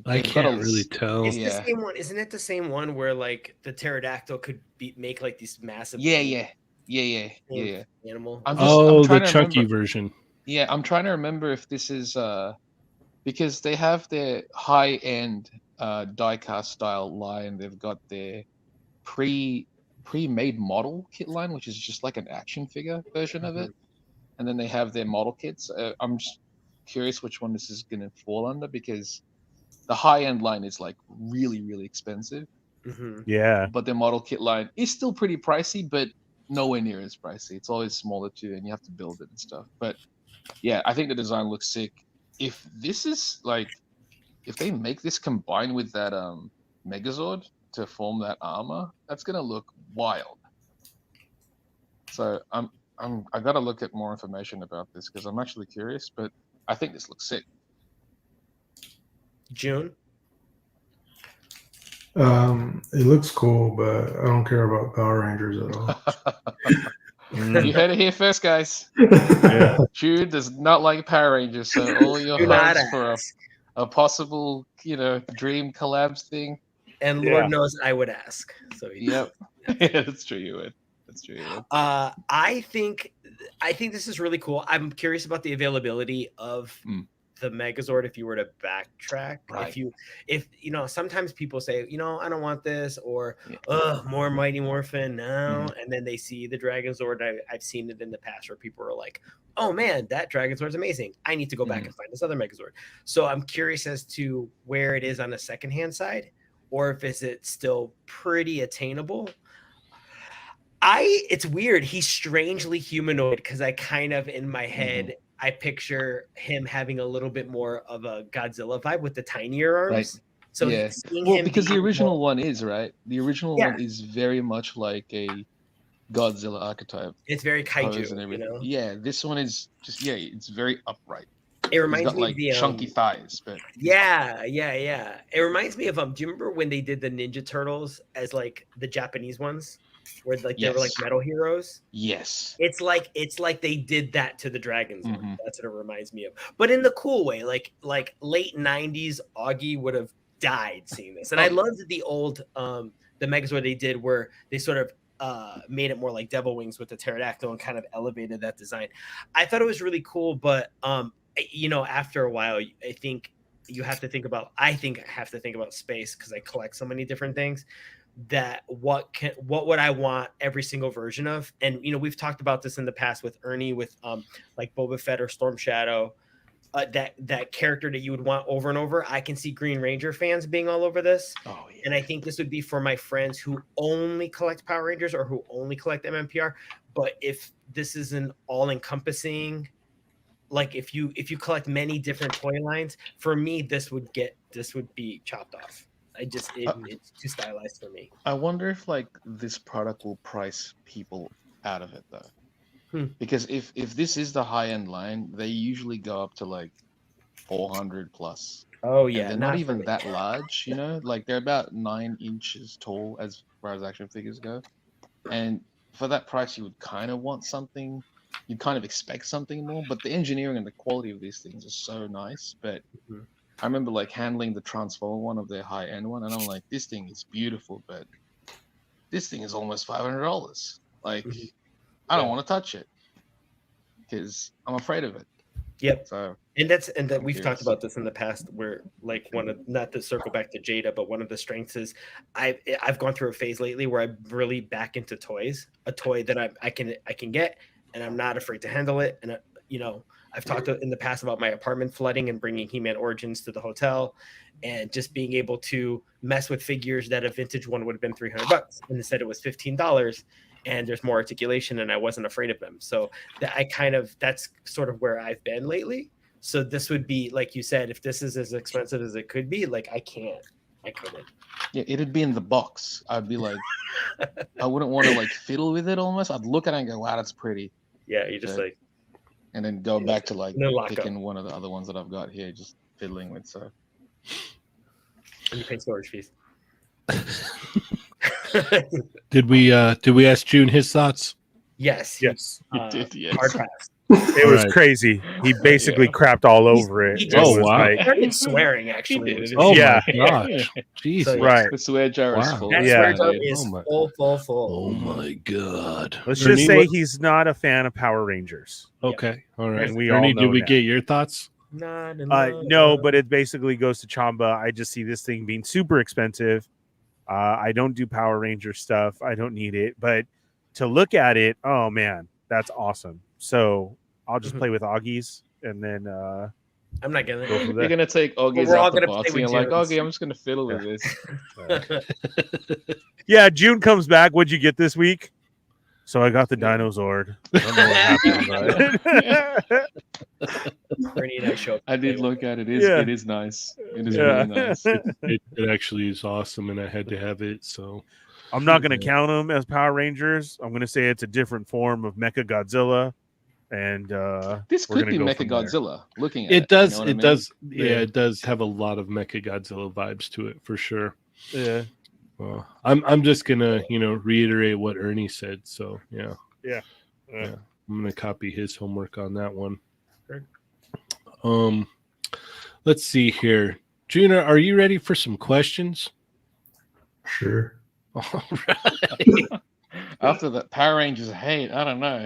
they've got can't really tell. It's Yeah. the same one, isn't it? The same one where like the pterodactyl could make like these massive Yeah. animal. I'm Oh, the trying to chunky remember. version. Yeah, I'm trying to remember if this is because they have their high-end die-cast style line. They've got their pre-made model kit line, which is just like an action figure version of it, and then they have their model kits. I'm just curious which one this is going to fall under because the high-end line is like really, really expensive, Yeah. but their model kit line is still pretty pricey, but nowhere near as pricey. It's always smaller too, and you have to build it and stuff. But yeah, I think the design looks sick. If this is like, if they make this combined with that Megazord to form that armor, that's gonna look wild. So I gotta look at more information about this because I'm actually curious, but I think this looks sick. June. It looks cool, but I don't care about Power Rangers at all. You heard it here first, guys. Yeah. Jude does not like Power Rangers, so all your Do not hopes for ask. a possible, dream collabs thing. And Yeah. Lord knows I would ask. So Yep. Yeah, that's true. You would. That's true. You would. I think this is really cool. I'm curious about the availability of the Megazord if you were to backtrack. Right. If sometimes people say, I don't want this, or more Mighty Morphin now, and then they see the Dragon Zord. I've seen it in the past where people are like, oh man, that Dragon Zord's amazing. I need to go back and find this other Megazord. So I'm curious as to where it is on the secondhand side, or if is it still pretty attainable. It's weird. He's strangely humanoid because I kind of in my head I picture him having a little bit more of a Godzilla vibe with the tinier arms. Right. So Yeah. seeing Well, him because the being original more- one is right. The original one is very much like a Godzilla archetype. it's very pose kaiju, and everything. Yeah, this one is just it's very upright. It He's reminds got me like of the chunky thighs, but yeah. It reminds me of do you remember when they did the Ninja Turtles as like the Japanese ones, where like they were like Yes. metal heroes? yes. It's like they did that to the Dragon Zord. Mhm. That's what it reminds me of, but in the cool way. Like late '90s, Augie would have died seeing this, and Oh, I yeah. loved the old the Megazord they did where they sort of made it more like Devil Wings with the pterodactyl and kind of elevated that design. I thought it was really cool, but you know, after a while, I think you have to think about. I think I have to think about space because I collect so many different things. That what would I want every single version of? And you know, we've talked about this in the past with Ernie, with like Boba Fett or Storm Shadow. That character that you would want over and over. I can see Green Ranger fans being all over this. Oh yeah. And I think this would be for my friends who only collect Power Rangers or who only collect MMPR. But if this is an all-encompassing, like if you collect many different toy lines, for me, this would be chopped off. It's too stylized for me. I wonder if like this product will price people out of it though. Because if this is the high end line, they usually go up to like 400 plus. Oh And yeah, they're not even that large, you know, like they're about 9 inches tall as far as action figures go. And for that price, you would kind of want something, you'd kind of expect something more. But the engineering and the quality of these things is so nice. But I remember like handling the Transformer one of their high end one, and I'm like, this thing is beautiful, but this thing is almost $500. Like, I don't want to touch it because I'm afraid of it. Yep. So, and we've talked about this in the past, where like not to circle back to Jada, but one of the strengths is I've gone through a phase lately where I'm really back into toys, a toy that I can get, and I'm not afraid to handle it. And you know, I've talked in the past about my apartment flooding and bringing He-Man Origins to the hotel, and just being able to mess with figures that a vintage one would have been $300, and instead it was $15. And there's more articulation, and I wasn't afraid of them. So that's sort of where I've been lately. So this would be, like you said, if this is as expensive as it could be, like I couldn't. yeah, it'd be in the box. I'd be like, I wouldn't want to like fiddle with it almost. I'd look at it and go, wow, that's pretty. Yeah, you just like, and then go back to like then lock picking up. one of the other ones that I've got here, just fiddling with. So, And you pay storage fees. Did we ask June his thoughts? Yes. Yes. you did, yes. Hard pass. It was Right. crazy. He basically crapped all over it. He It just was wow. like, started swearing, actually. He did. Oh Yeah. my gosh. Jeez. So, yeah. right. The swear jar is Wow. full. That Yeah. swear jar dude. is Oh my- full. Oh my god. Let's Ernie, just say what- he's not a fan of Power Rangers. Okay. All right. And we all Ernie, know did we that. get your thoughts? No, but it basically goes to Chamba. I just see this thing being super expensive. I don't do Power Ranger stuff. I don't need it. But to look at it, oh man, that's awesome. So I'll just play with Augie's, and then I'm not gonna. go from You're there. gonna take Augie's we're all out the gonna box, play and with you're like, June's. Augie, I'm just gonna fiddle with this. Yeah, June comes back. What'd you get this week? So I got the Dino Zord. I don't know what happened, but Ernie and I show up. I did look at it. Yeah. It is nice. It is Yeah. really nice. It actually is awesome, and I had to have it. So I'm not going to count them as Power Rangers. I'm going to say it's a different form of Mecha Godzilla. And This we're could gonna be go Mecha from there. Godzilla. Looking at it does. you know what I It mean? does. Yeah. Yeah, it does have a lot of Mecha Godzilla vibes to it for sure. Yeah. I'm just gonna reiterate what Ernie said. So yeah. Yeah. I'm gonna copy his homework on that one. Great. Let's see here. Juna, are you ready for some questions? Sure. All right. After that Power Rangers hate, I don't know.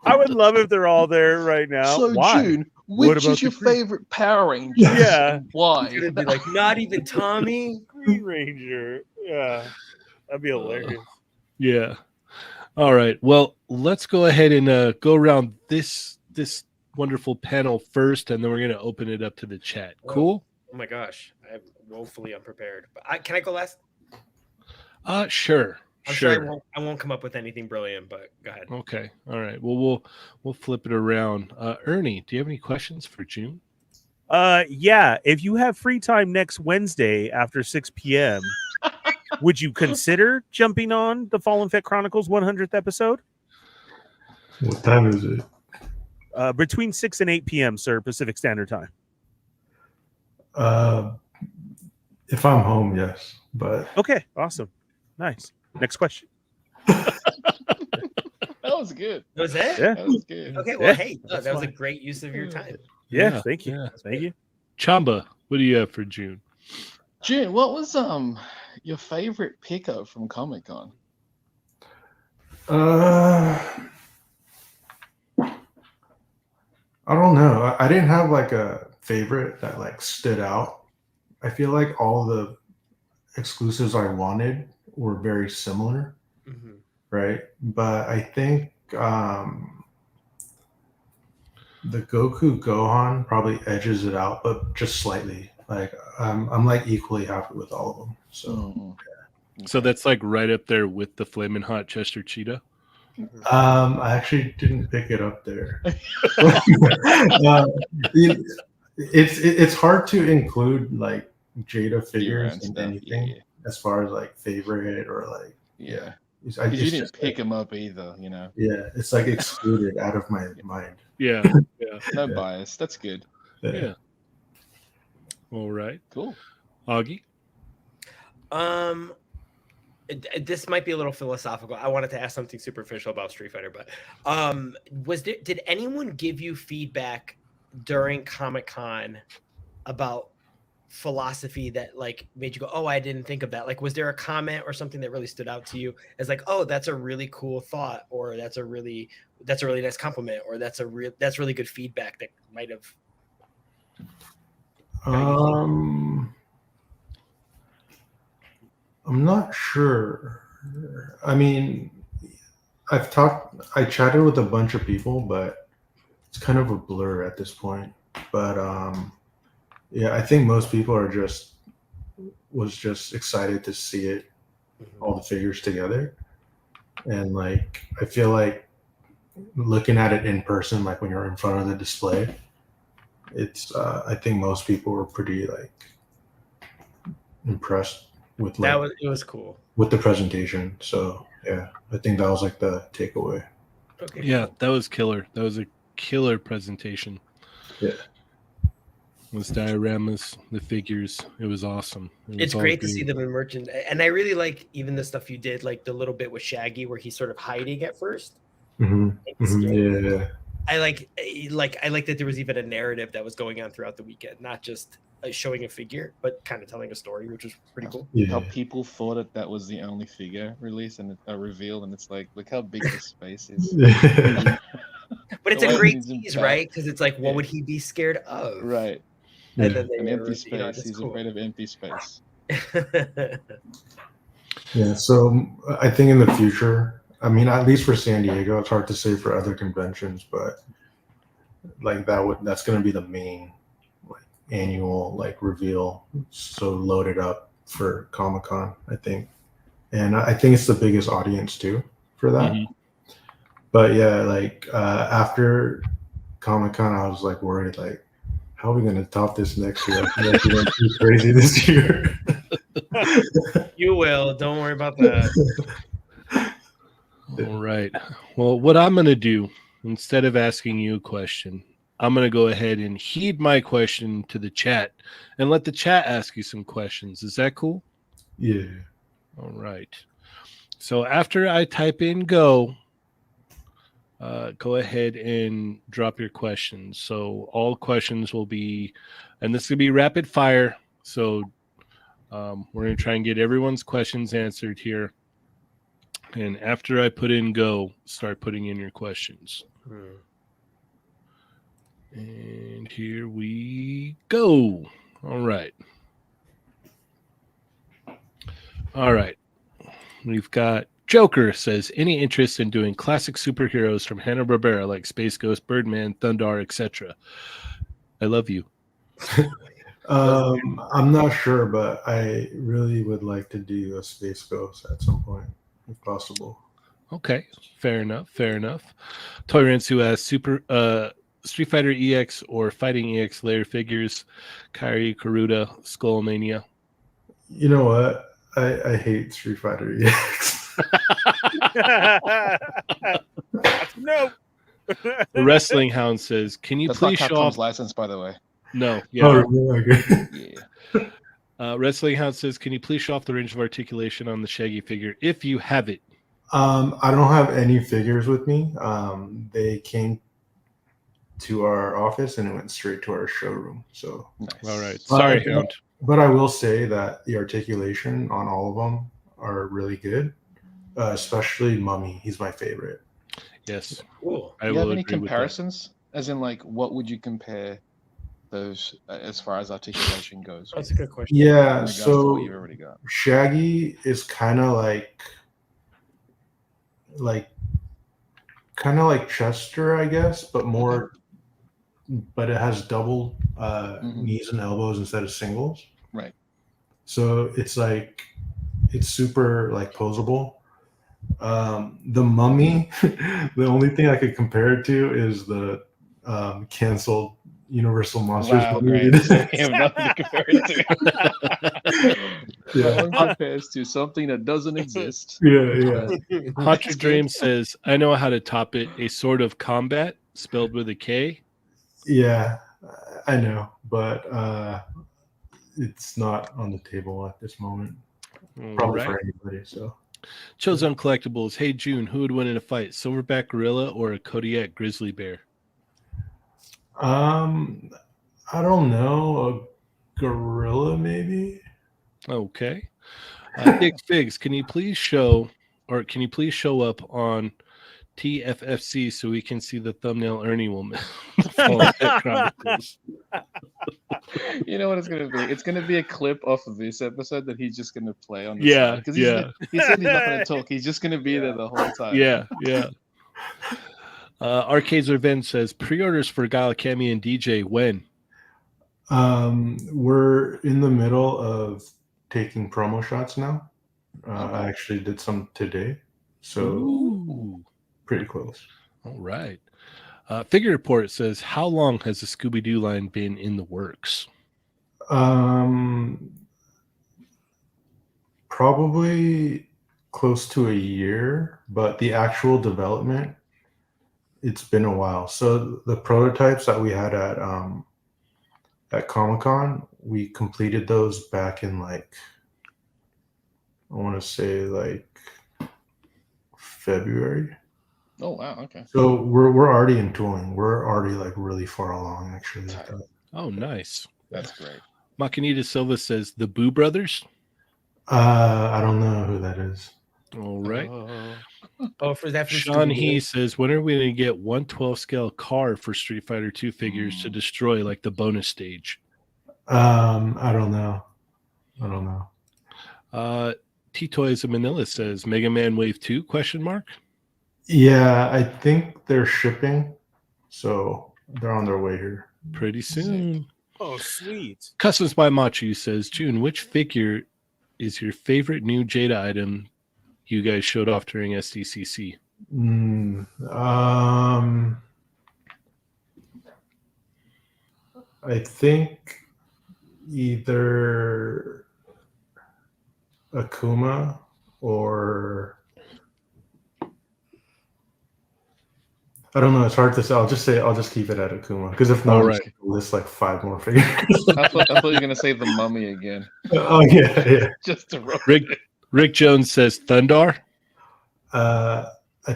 I would love if they're all there right now. So Why? June, What which about is your the Green- favorite Power Ranger? Yeah. Why? It's gonna be like, not even Tommy. Green Ranger. Yeah. That'd be hilarious. Yeah. All right. Well, let's go ahead and go around this wonderful panel first, and then we're gonna open it up to the chat. Cool. Oh my gosh, I'm woefully unprepared. But can I go last? Sure. I'm sure. sure I won't come up with anything brilliant, but go ahead. Okay. All right. Well, we'll flip it around. Ernie, do you have any questions for June? Yeah. If you have free time next Wednesday after 6 p.m., would you consider jumping on the Fallen Fett Chronicles 100th episode? What time is it? Between 6 and 8 p.m., sir, Pacific Standard Time. If I'm home, yes. But Okay, awesome. Nice. Next question. That was good. That was it? Yeah. That was good. Okay, well, Yeah, hey, no, that's that was a fine. great use of your time. Yeah, thank you. yeah. Thank you. Chamba, what do you have for June? June, what was your favorite pickup from Comic Con? I don't know. I didn't have like a favorite that like stood out. I feel like all the exclusives I wanted were very similar, Mhm. right? But I think the Goku Gohan probably edges it out, but just slightly. Like I'm like equally happy with all of them. So Mhm. So that's like right up there with the Flamin' Hot Chester Cheetah. I actually didn't pick it up there. It's hard to include like Jada figures and in stuff. anything Yeah. as far as like favorite or like Yeah. It's, Because you it's didn't just pick like, them up either, you know. yeah, it's like excluded out of my mind. Yeah, yeah, No Yeah. bias. That's good. yeah. All right, Cool. Augie. This might be a little philosophical. I wanted to ask something superficial about Street Fighter, but did anyone give you feedback during Comic-Con about philosophy that like made you go, "Oh, I didn't think of that"? Like, was there a comment or something that really stood out to you as like, "Oh, that's a really cool thought," or that's a really nice compliment, or that's really good feedback that might have. I'm not sure. I mean, I chatted with a bunch of people, but it's kind of a blur at this point. But yeah, I think most people was just excited to see it, all the figures together. And like I feel like looking at it in person, like when you're in front of the display, it's I think most people were pretty like impressed with like It was cool. with the presentation. So yeah, I think that was like the takeaway. Okay. Yeah, Cool. that was killer. That was a killer presentation. Yeah. Those dioramas, the figures, it was awesome. It's great to see them in merchant, and I really like even the stuff you did, like the little bit with Shaggy where he's sort of hiding at first. Yeah. I like that there was even a narrative that was going on throughout the weekend, not just showing a figure, but kind of telling a story, which was pretty cool. How people thought that was the only figure release and a reveal, and it's like, look how big the space is. But it's The a way great he's in tease, back. right? Because it's like, what Yeah. would he be scared of? Right. And then An empty space. that's He's cool. afraid of empty space. Yeah. So I think in the future, I mean, at least for San Diego, it's hard to say for other conventions, but like that's going to be the main like annual like reveal. So loaded up for Comic-Con, I think, and I think it's the biggest audience too for that. Mhm. But yeah, like after Comic-Con, I was like worried, like, how are we going to top this next year? I feel like we went too crazy this year. You will. Don't worry about that. All right. Well, what I'm going to do, instead of asking you a question, I'm going to go ahead and heed my question to the chat and let the chat ask you some questions. Is that cool? Yeah. All right. So after I type in go ahead and drop your questions. So all questions will be, and this will be rapid fire. So we're going to try and get everyone's questions answered here. And after I put in go, start putting in your questions. And here we go. All right. All right. We've got Joker says, any interest in doing classic superheroes from Hanna-Barbera like Space Ghost, Birdman, Thundar, etc.? I love you. I'm not sure, but I really would like to do a Space Ghost at some point, if possible. Okay, fair enough. Fair enough. Toy Ransu asks, Street Fighter EX or Fighting EX layer figures, Kairi, Karuta, Skullmania. You know what? I hate Street Fighter EX. No. The Wrestling Hound says, "Can you That's not please show Capcom's off?" license, by the way. No, Oh, yeah. really? Okay. Yeah. Wrestling Hound says, "Can you please show off the range of articulation on the Shaggy figure if you have it?" I don't have any figures with me. They came to our office and it went straight to our showroom. So, Nice. All right. Sorry, But- Hound. but I will say that the articulation on all of them are really good, especially Mummy. He's my favorite. Yes, Cool. I Do you will have any agree with that. comparisons? As in, like, what would you compare those as far as articulation goes? That's a good question. in Yeah, regards to so what you've already got. Shaggy is kind of like Chester, I guess, but more. But it has double knees and elbows instead of singles. Right. So it's like it's super like posable. The Mummy, the only thing I could compare it to is the canceled Universal Monsters. Wow, movie. great. So we have nothing to compare it to. Yeah. That one compares to something that doesn't exist. Yeah. Hunter That's Dream good. says, "I know how to top it. A Sword of Combat, spelled with a K." Yeah, I know, but it's not on the table at this moment. All Probably right. for anybody. So Chosen Collectibles. Hey June, who would win in a fight, Silverback Gorilla or a Kodiak Grizzly Bear? I don't know, a gorilla maybe. Okay. Dick Figs, can you please show up on TFFC so we can see the thumbnail Ernie will make? Fallen Fett Chronicles. You know what it's gonna be? It's gonna be a clip off of this episode that he's just gonna play on the Yeah, side. Because yeah. he said he's not gonna talk. He's just gonna be there the whole time. Yeah. Arcades Revenge says pre-orders for Galakami and DJ when? We're in the middle of taking promo shots now. Okay. I actually did some today, so Ooh. pretty close. All right. Figure Report says, how long has the Scooby-Doo line been in the works? Probably close to a year, but the actual development, it's been a while. So the prototypes that we had at Comic-Con, we completed those back in like, I want to say like February. Oh wow. Okay. So we're already in tooling. We're already like really far along actually. Tight. Oh, nice. That's great. Macanita Silva says, the Boo Brothers? I don't know who that is. All right. Oh, for that from Sean Scooby-Doo? He says, when are we going to get 1/12 scale car for Street Fighter 2 figures to destroy like the bonus stage? I don't know. T-Toys of Manila says, Mega Man Wave 2, question mark? Yeah, I think they're shipping, so they're on their way here. Pretty soon. Oh, sweet. Customs by Machu says, June, which figure is your favorite new Jada item you guys showed off during SDCC? I think either Akuma or I don't know. It's hard to say. I'll just keep it at Akuma because if not, All I'll right. just list like 5 more figures. I thought you were gonna say the Mummy again. Oh yeah. Just to roll Rick Jones says Thundar. I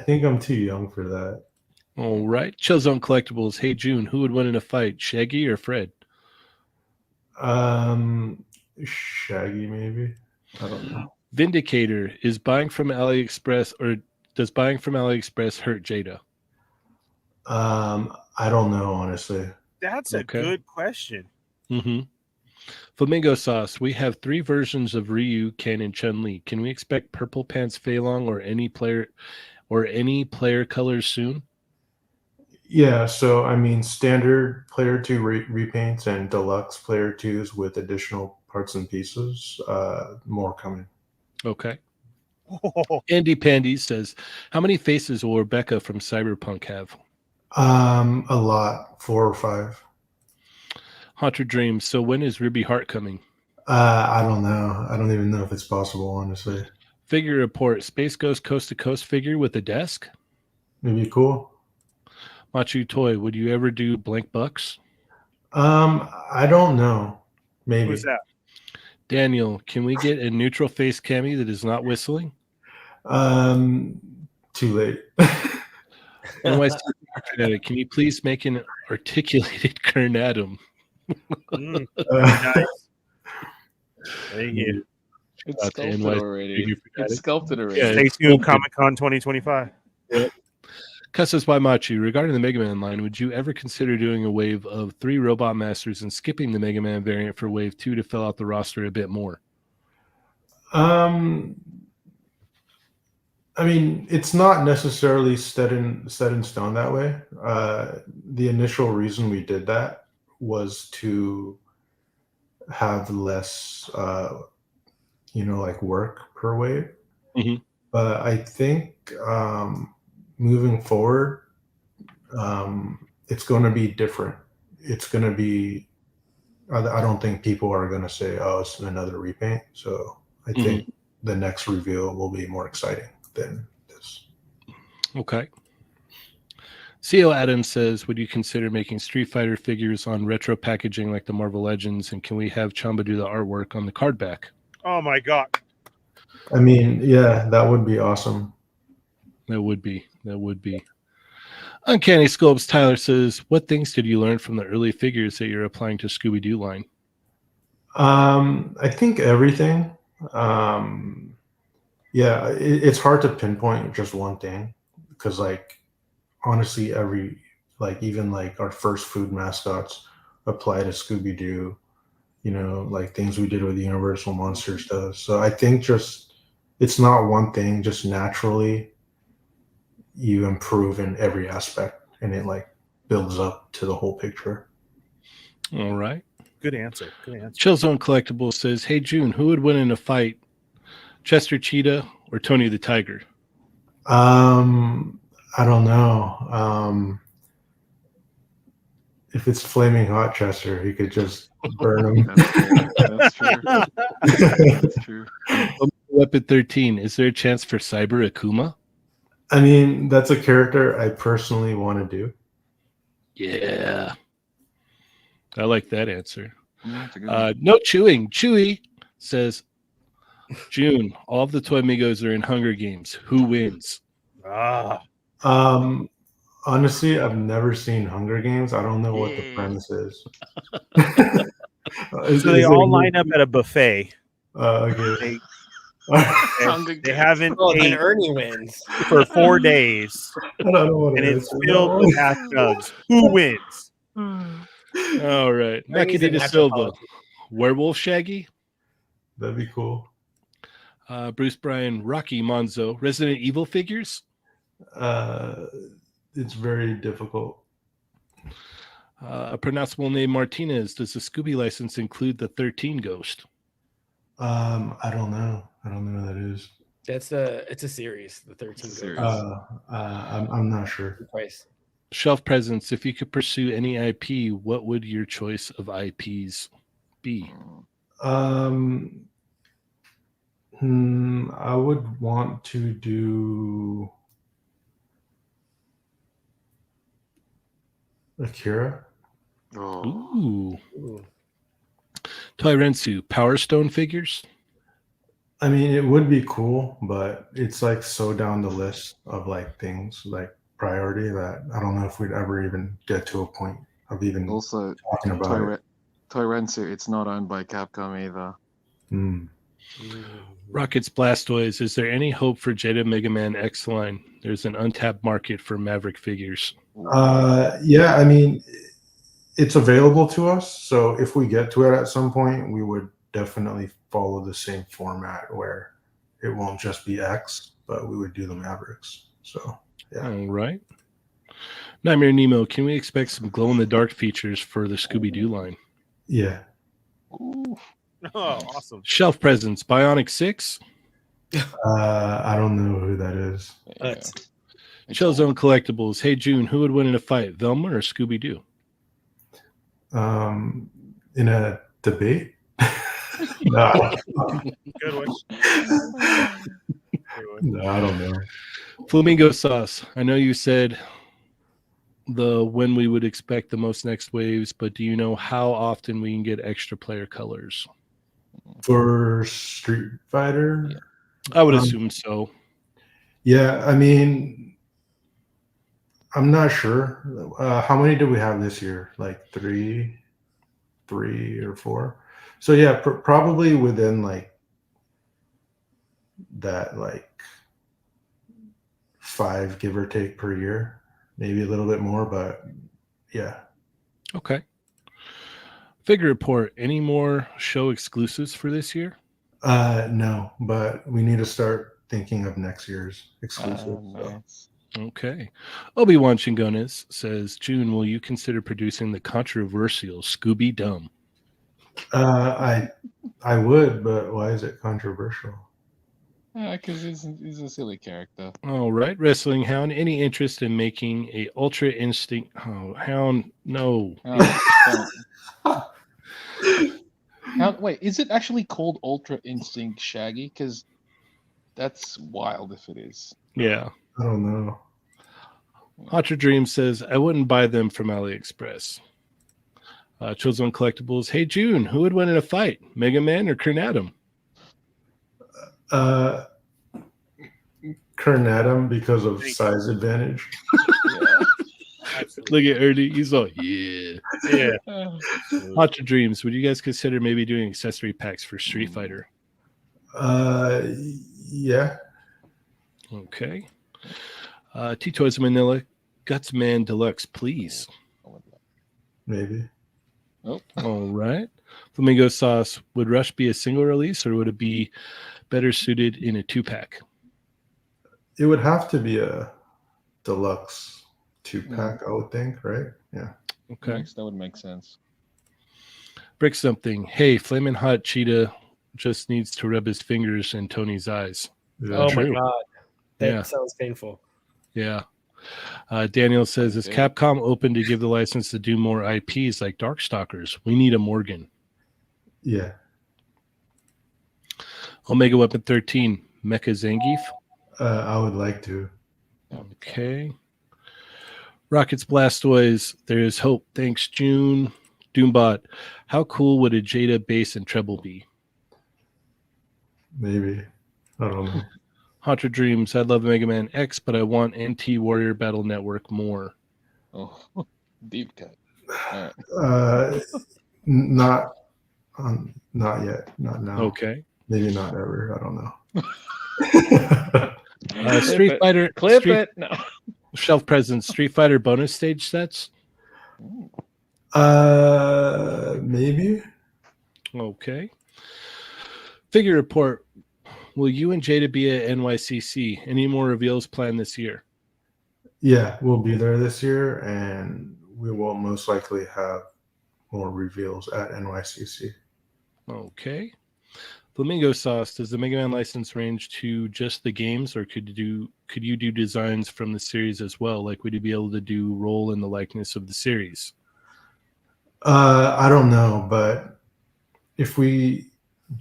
think I'm too young for that. All right. Chill Zone Collectibles. Hey June, who would win in a fight, Shaggy or Fred? Shaggy maybe. I don't know. Vindicator, is buying from AliExpress or does buying from AliExpress hurt Jada? I don't know honestly. That's a Okay. good question. Mm-hmm. Flamingo Sauce, we have 3 versions of Ryu, Ken, and Chun-Li. Can we expect Purple Pants Fei Long or any player colors soon? Yeah, so I mean, standard player 2 repaints and deluxe player 2s with additional parts and pieces. More coming. Okay. Andy Pandy says, how many faces will Rebecca from Cyberpunk have? A lot, 4 or 5. Hunter Dreams, so when is Ruby Heart coming? I don't know. I don't even know if it's possible, honestly. Figure Report, Space Ghost Coast to Coast figure with a desk? Maybe cool. Machu Toy, would you ever do blank bucks? I don't know. Maybe. Who's that? Daniel, can we get a neutral face cami that is not whistling? Too late. NYC Fanatic, can you please make an articulated Kern Adam? Mm, Uh, nice. Thank you. It's Out to sculpted NYC already. Figure It's Fanatic. sculpted already. Yeah, Stay it's tuned, sculpted. Comic Con 2025. Cusses by Machu, regarding the Mega Man line, would you ever consider doing a wave of 3 Robot Masters and skipping the Mega Man variant for wave 2 to fill out the roster a bit more? I mean, it's not necessarily set in stone that way. The initial reason we did that was to have less, like work per wave. Mhm. But I think moving forward, it's going to be different. It's going to be. I don't think people are going to say, "Oh, it's another repaint." So I think the next reveal will be more exciting than this. Okay. CO Adams says, would you consider making Street Fighter figures on retro packaging like the Marvel Legends? And can we have Chamba do the artwork on the card back? Oh my god. I mean, yeah, that would be awesome. That would be. Uncanny Sculpts Tyler says, what things did you learn from the early figures that you're applying to Scooby-Doo line? I think everything. Yeah, it's hard to pinpoint just one thing because, like, honestly, even like our first food mascots apply to Scooby-Doo. Like things we did with the Universal Monster stuff. So I think just it's not one thing. Just naturally, you improve in every aspect, and it like builds up to the whole picture. All right. Good answer. Chillzone Collectibles says, hey, June, who would win in a fight? Chester Cheetah or Tony the Tiger? I don't know. If it's flaming hot Chester, he could just burn him. That's true. Weapon 13, is there a chance for Cyber Akuma? I mean, that's a character I personally want to do. Yeah. I like that answer. Yeah, that's a good one. No chewing. Chewy says, June, all of the Toy Amigos are in Hunger Games. Who wins? Honestly, I've never seen Hunger Games. I don't know what the premise is. So they all line up at a buffet. Okay. They haven't Then ate Ernie wins. for 4 days, I don't know what and it it's is. filled with hot dogs. Who wins? All right. Mackie Ernie's an de Silva. anthropologist. Werewolf Shaggy. That'd be cool. Bruce Bryan, Rocky Monzo. Resident Evil figures. It's very difficult. A pronounceable name Martinez. Does the Scooby license include the 13 Ghost? I don't know. I don't know who that is. It's a series, the 13 Series. goes. I'm not sure. Twice. Shelf presence. If you could pursue any IP, what would your choice of IPs be? I would want to do Akira. Oh, Ooh. Toy Rensu. Power Stone figures. I mean, it would be cool, but it's like so down the list of like things like priority that I don't know if we'd ever even get to a point of even also talking about it. Toy Rensu, it's not owned by Capcom either. Rockets Blastoise. Is there any hope for Jada Mega Man X line? There's an untapped market for Maverick figures. Yeah, I mean, it's available to us. So if we get to it at some point, we would definitely follow the same format where it won't just be X, but we would do the Mavericks. So yeah. All right. Nightmare Nemo. Can we expect some glow in the dark features for the Scooby-Doo line? Yeah. Ooh. Oh, awesome. Shelf presence. Bionic 6. I don't know who that is. Yeah. Chill Zone Collectibles. Hey, June, who would win in a fight, Velma or Scooby-Doo? In a debate? No. Good one. No, I don't know. Flamingo Sauce. I know you said when we would expect the most next waves, but do you know how often we can get extra player colors? For Street Fighter, Yeah. I would Um, assume so. yeah, I mean, I'm not sure. How many do we have this year? Like three or four? So yeah, probably within like that, like 5, give or take, per year, maybe a little bit more, but yeah. Okay. Figure report. Any more show exclusives for this year? No, but we need to start thinking of next year's exclusive. So. Nice. Okay. Obi-Wan Shingonis says, June, will you consider producing the controversial Scooby Dumb? I would, but why is it controversial? Because he's a silly character. All right. Wrestling Hound. Any interest in making a Ultra Instinct? Oh, Hound. No. Wait, is it actually called Ultra Instinct Shaggy? Because that's wild if it is. Yeah. I don't know. Hot Your Dream says, I wouldn't buy them from AliExpress. Chosen Collectibles. Hey, June, who would win in a fight? Mega Man or Kern Adam? Kern Adam, because of size advantage. Look at Ernie. He's all, yeah. Yeah. Hot Your Dreams. Would you guys consider maybe doing accessory packs for Street Fighter? Yeah. Okay. T-Toys Manila. Gutsman Deluxe, please. Maybe. Oh, All right. Flamingo Sauce. Would Rush be a single release or would it be better suited in a 2-pack? It would have to be a deluxe 2-pack, I would think, right? Yeah. Okay. that would make sense. Brick something. Hey, Flamin' Hot Cheetah just needs to rub his fingers in Tony's eyes. Is that Oh true? my god, that Yeah. sounds painful. Yeah. Daniel says, is Okay. Capcom open to give the license to do more IPs like Darkstalkers? We need a Morgan. Yeah. Omega Weapon 13. Mecha Zangief. I would like to. Okay. Rockets Blastoise. There is hope. Thanks, June. Doombot. How cool would a Jada bass and treble be? Maybe. I don't know. Haunter Dreams. I love Mega Man X, but I want NT Warrior Battle Network more. Oh, deep cut. All right. Not yet. Not now. Okay. Maybe not ever. I don't know. Street Fighter. Clip Street, it. No. Shelf presents. Street Fighter bonus stage sets. Maybe. Okay. Figure report. Will you and Jada be at NYCC? Any more reveals planned this year? Yeah, we'll be there this year, and we will most likely have more reveals at NYCC. Okay. Flamingo Sauce. Does the Mega Man license range to just the games, or could you do designs from the series as well? Like, would you be able to do role in the likeness of the series? I don't know, but if we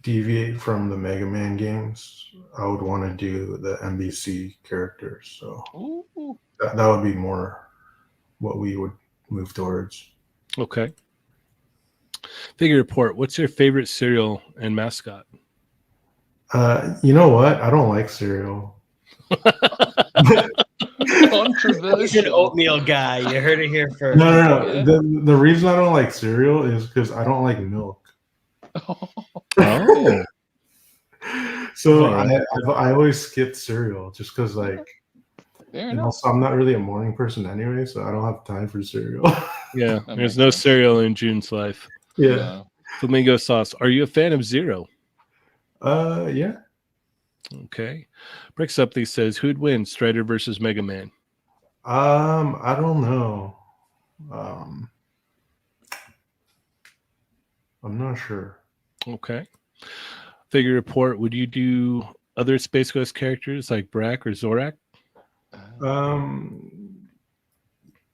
deviate from the Mega Man games, I would want to do the NBC characters. So Ooh. that would be more what we would move towards. Okay. Figure report. What's your favorite cereal and mascot? You know what? I don't like cereal. He's an Controversial. oatmeal guy. You heard it here first. No. Yeah. The reason I don't like cereal is because I don't like milk. Oh. So Alright. I always skip cereal just because, like, Fair and enough. also I'm not really a morning person anyway, so I don't have time for cereal. Yeah. That There's makes no sense. cereal in June's life. Yeah. Flamingo Sauce. Are you a fan of Zero? Yeah. Okay. Brick Something says, who'd win, Strider versus Mega Man? I don't know. I'm not sure. Okay. Figure report. Would you do other Space Ghost characters like Brack or Zorak?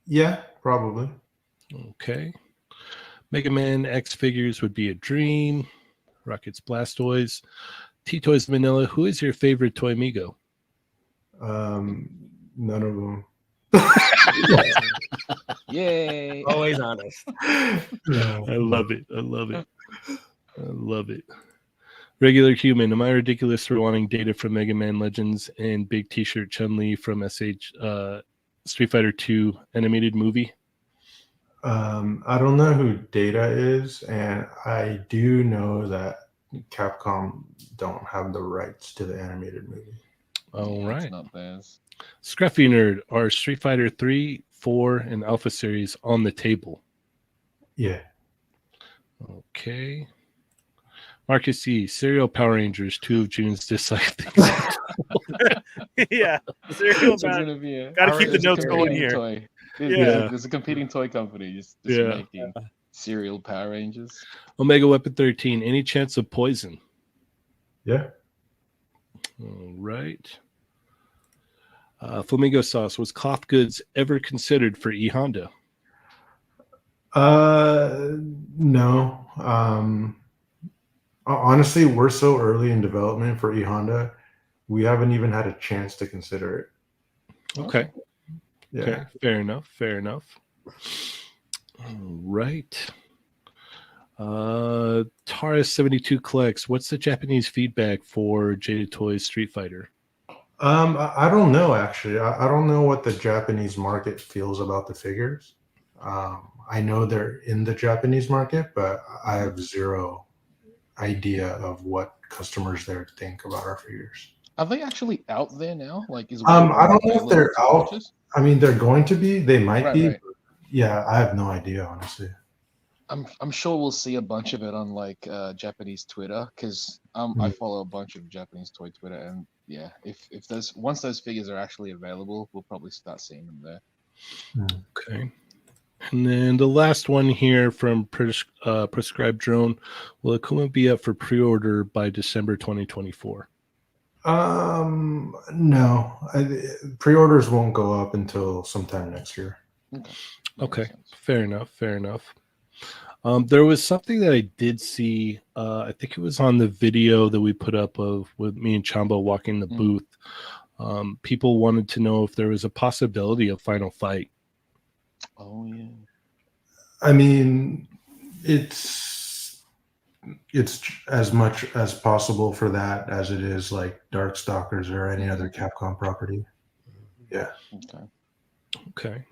Yeah, probably. Okay. Mega Man X figures would be a dream. Rockets Blastoise. T-Toys Vanilla. Who is your favorite Toy Migo? None of them. Yay! Always honest. I love it. I love it. I love it. Regular Human, am I ridiculous for wanting data from Mega Man Legends and Big T-shirt Chun-Li from Street Fighter 2 animated movie? I don't know who Data is, and I do know that Capcom don't have the rights to the animated movie. All Yeah, right. It's not theirs. Scruffy Nerd, are Street Fighter 3, 4, and Alpha Series on the table? Yeah. Okay. Marcus E, Serial Power Rangers, 2 of June's dislike things. Yeah, serial There's bad. gonna be a- Gotta keep the there's a notes going competing here. Toy. Yeah. There's a competing toy company just Yeah. making serial Power Rangers. Omega Weapon 13, any chance of poison? Yeah. All right. Flamingo Sauce, was cloth goods ever considered for E Honda? No. Honestly, we're so early in development for E Honda, we haven't even had a chance to consider it. Okay. Yeah. Okay. Fair enough. Fair enough. All right. Taurus 72 collects. What's the Japanese feedback for Jaded Toys Street Fighter? I don't know actually. I don't know what the Japanese market feels about the figures. I know they're in the Japanese market, but I have zero idea of what customers there think about our figures. Are they actually out there now? Like, is I don't know if available they're to out. purchase? I mean, they're going to be. They might be. Right. Yeah, I have no idea, honestly. I'm sure we'll see a bunch of it on like Japanese Twitter because I follow a bunch of Japanese toy Twitter, and yeah, if those once those figures are actually available, we'll probably start seeing them there. Okay. And then the last one here from Prescribed Drone. Will Akuma be up for pre-order by December 2024? No. Pre-orders won't go up until sometime next year. Okay. Fair enough. Fair enough. There was something that I did see. I think it was on the video that we put up of with me and Chamba walking the booth. People wanted to know if there was a possibility of Final Fight. Oh yeah. I mean, it's as much as possible for that as it is like Darkstalkers or any other Capcom property. Yeah. Okay. Okay.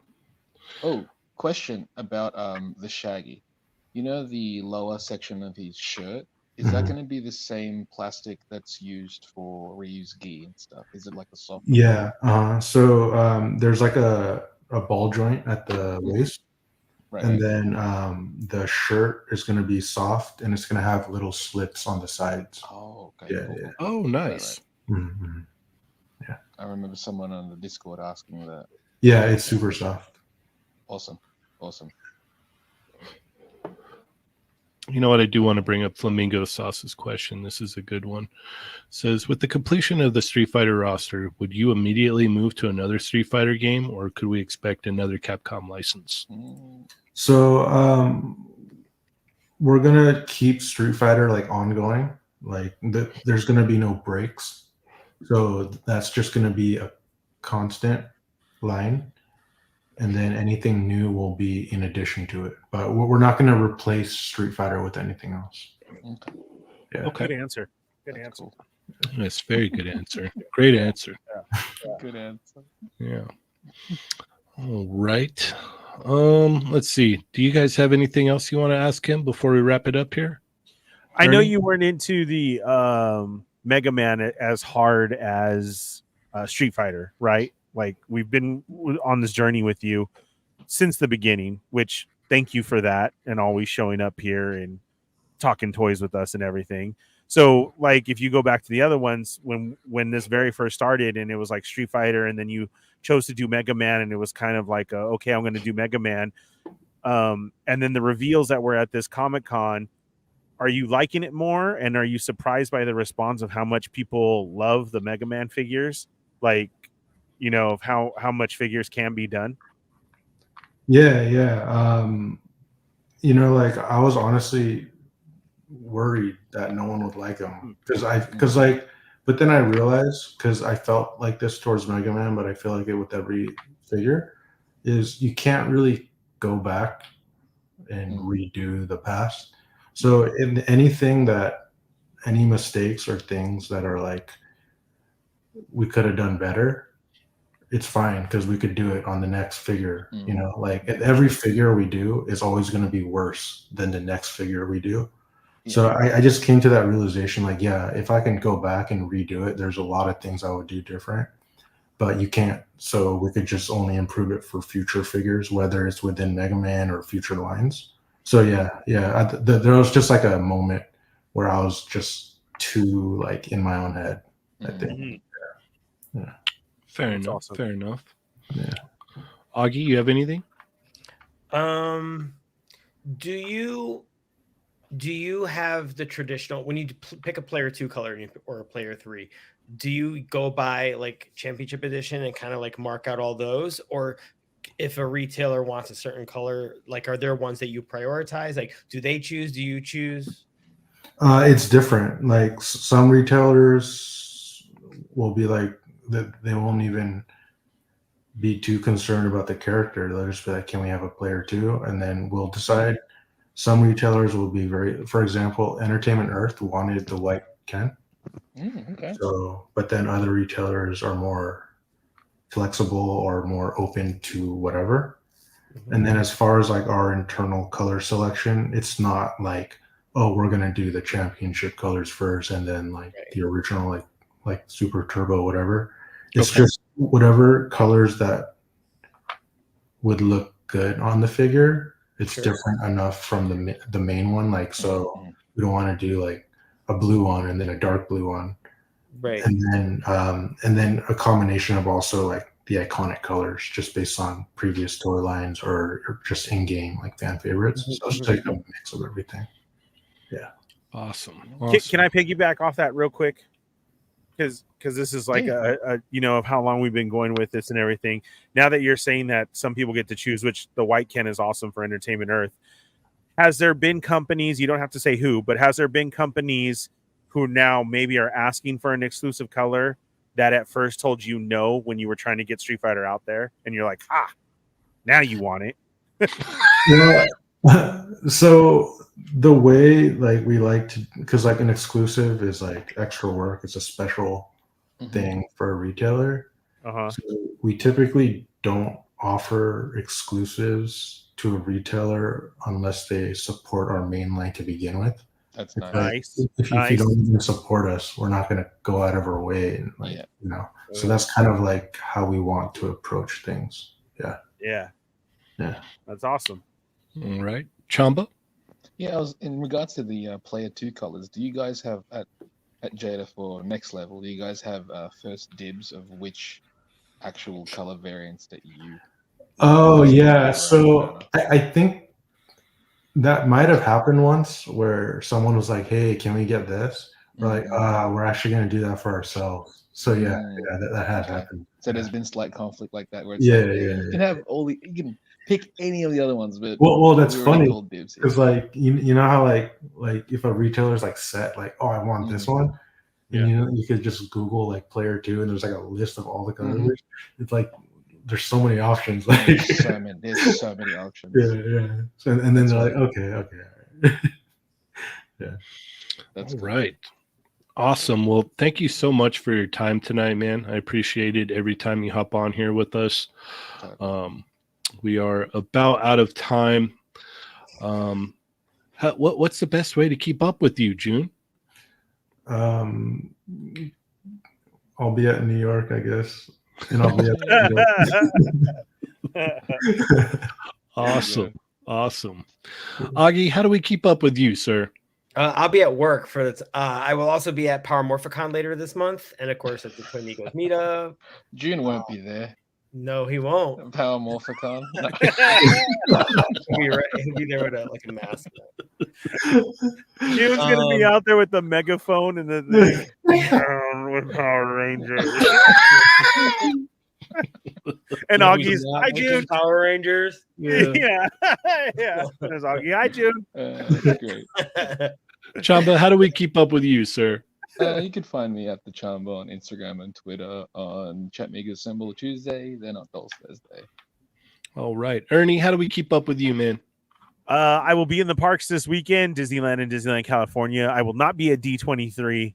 Oh, question about the Shaggy. You know the lower section of his shirt? Is that going to be the same plastic that's used for reused gi and stuff? Is it like a soft? Yeah. So there's like a ball joint at the waist. Right. And then the shirt is going to be soft and it's going to have little slits on the sides. Oh, okay. Yeah, cool. yeah. Oh, nice. Mm-hmm. Yeah. I remember someone on the Discord asking that. Yeah, it's super soft. Awesome. You know what? I do want to bring up Flamingo Sauce's question. This is a good one. It says, with the completion of the Street Fighter roster, would you immediately move to another Street Fighter game, or could we expect another Capcom license? So we're gonna keep Street Fighter like ongoing. Like there's gonna be no breaks. So that's just gonna be a constant line. And then anything new will be in addition to it. But we're not going to replace Street Fighter with anything else. Okay. Yeah. Okay. Good answer. Good That's answer. cool. That's a very good answer. Great answer. Good answer. Yeah. All right. Let's see. Do you guys have anything else you want to ask him before we wrap it up here? I know Ernie? you weren't into the Mega Man as hard as Street Fighter, right? Like we've been on this journey with you since the beginning, which thank you for that and always showing up here and talking toys with us and everything. So like if you go back to the other ones when this very first started and it was like Street Fighter and then you chose to do Mega Man and it was kind of like okay, I'm going to do Mega Man. And then the reveals that were at this Comic-Con, are you liking it more and are you surprised by the response of how much people love the Mega Man figures? Like, you know, of how much figures can be done? Yeah. You know, like I was honestly worried that no one would like them but then I realized because I felt like this towards Mega Man, but I feel like it with every figure is you can't really go back and redo the past. So in anything that any mistakes or things that are like we could have done better, it's fine because we could do it on the next figure. You know, like every figure we do is always going to be worse than the next figure we do. So I just came to that realization, like, yeah, if I can go back and redo it, there's a lot of things I would do different, but you can't. So we could just only improve it for future figures, whether it's within Mega Man or future lines. So there was just like a moment where I was just too like in my own head, I think. Yeah. Fair That's enough. awesome. Fair enough. Yeah. Augie, you have anything? Do you have the traditional when you pick a player 2 color or a player 3? Do you go by like championship edition and kind of like mark out all those, or if a retailer wants a certain color, like are there ones that you prioritize? Like, do they choose? Do you choose? It's different. Like some retailers will be like that; they won't even be too concerned about the character. They'll just be like, "Can we have a player 2?" And then we'll decide. Some retailers will be very, for example, Entertainment Earth wanted the white Ken. Okay. So, but then other retailers are more flexible or more open to whatever. And then as far as like our internal color selection, it's not like, oh, we're gonna do the championship colors first and then like the original like Super Turbo, whatever. It's just whatever colors that would look good on the figure. It's different enough from the main one. Like, so we don't want to do like a blue one and then a dark blue one. Right. And then a combination of also like the iconic colors just based on previous toy lines or just in-game like fan favorites. So it's like a mix of everything. Yeah. Awesome. Can I piggyback off that real quick? Because this is like a of how long we've been going with this and everything. Now that you're saying that some people get to choose, which the white Ken is awesome for Entertainment Earth. Has there been companies, you don't have to say who, but has there been companies who now maybe are asking for an exclusive color that at first told you no when you were trying to get Street Fighter out there, and you're like, now you want it? So the way like we like to, because like an exclusive is like extra work. It's a special thing for a retailer. So we typically don't offer exclusives to a retailer unless they support our main line to begin with. That's nice. If you don't even support us, we're not going to go out of our way and So that's kind of like how we want to approach things. Yeah. That's awesome. All right, Chamba. Yeah, I was in regards to the player 2 colors. Do you guys have at Jada for next level? Do you guys have first dibs of which actual color variants that you? Oh yeah, so I think that might have happened once where someone was like, "Hey, can we get this?" We're like, "We're actually going to do that for ourselves." So that has happened. So there's been slight conflict like that where it's you can have you can pick any of the other ones, but well that's funny because like you know how like if a retailer's like set like, oh, I want this one, and you could just Google like player 2 and there's like a list of all the colors. It's like there's so many options. Like there's so many options. Yeah. So, and then they're like, okay. Yeah. That's all right. Awesome. Well, thank you so much for your time tonight, man. I appreciate it every time you hop on here with us. We are about out of time. What's the best way to keep up with you, June? I'll be at New York, I guess. And I'll be at Awesome. Augie, how do we keep up with you, sir? I'll be at work for this. I will also be at Power Morphicon later this month, and of course at the Twin Eagles meetup. June won't be there. No, he won't. Power Morphicon. No. He'll be there with a mask. June's gonna be out there with the megaphone and the with Power Rangers. And Augie's, hi June. Power Rangers. Yeah. There's Augie. Hi June. Great. Chamba, how do we keep up with you, sir? You can find me at the Chamba on Instagram and Twitter, on Chatmega Assemble Tuesday, then on Dolls Thursday. All right, Ernie, how do we keep up with you, man? I will be in the parks this weekend, Disneyland and Disneyland California. I will not be at D23,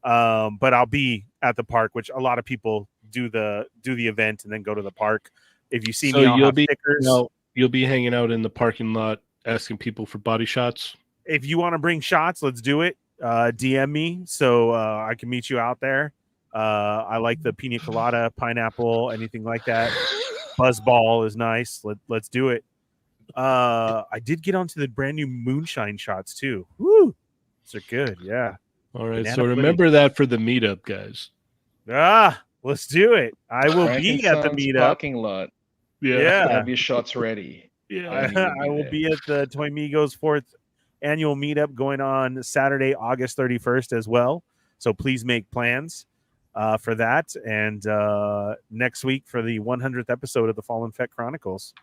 but I'll be at the park, which a lot of people do the event and then go to the park. If you see me, I'll have stickers. You'll be hanging out in the parking lot asking people for body shots. If you want to bring shots, let's do it. DM me so I can meet you out there. I like the pina colada, pineapple, anything like that. Buzzball is nice. Let's do it. I did get onto the brand new moonshine shots too. Woo! Those are good. Yeah. All right. Banana So remember that for the meetup, guys. Let's do it. I will be at the Frankenstein's meetup. parking lot. Yeah. Have your shots ready. Yeah. I will be at the Toy Migos 4th annual meetup going on Saturday, August 31st as well. So please make plans for that. And next week for the 100th episode of the Fallen Fett Chronicles.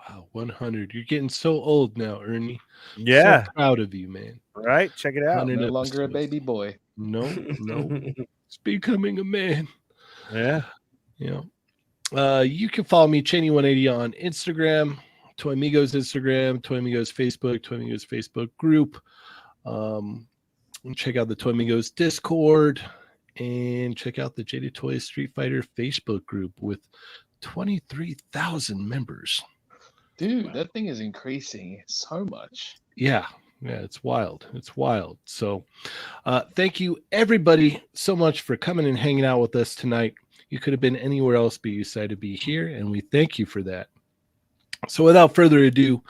Wow, 100. You're getting so old now, Ernie. Yeah. So proud of you, man. Right. Check it out. 100 No longer a episodes. baby boy. No. It's becoming a man. Yeah. You know. You can follow me, Cheynee180 on Instagram, Toy Migos Instagram, Toy Migos Facebook, Toy Migos Facebook group. Check out the Toy Migos Discord and check out the Jaded Toys Street Fighter Facebook group with 23,000 members. Dude, that thing is increasing so much. Yeah, it's wild. It's wild. So thank you everybody so much for coming and hanging out with us tonight. You could have been anywhere else, but you decided to be here, and we thank you for that. So without further ado,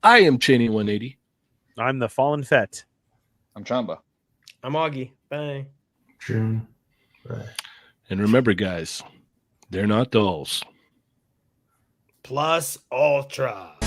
I am Cheynee180. I'm the Fallen Fett. I'm Chamba. I'm Augie. Bye. June. Bye. And remember, guys, they're not dolls. Plus Ultra.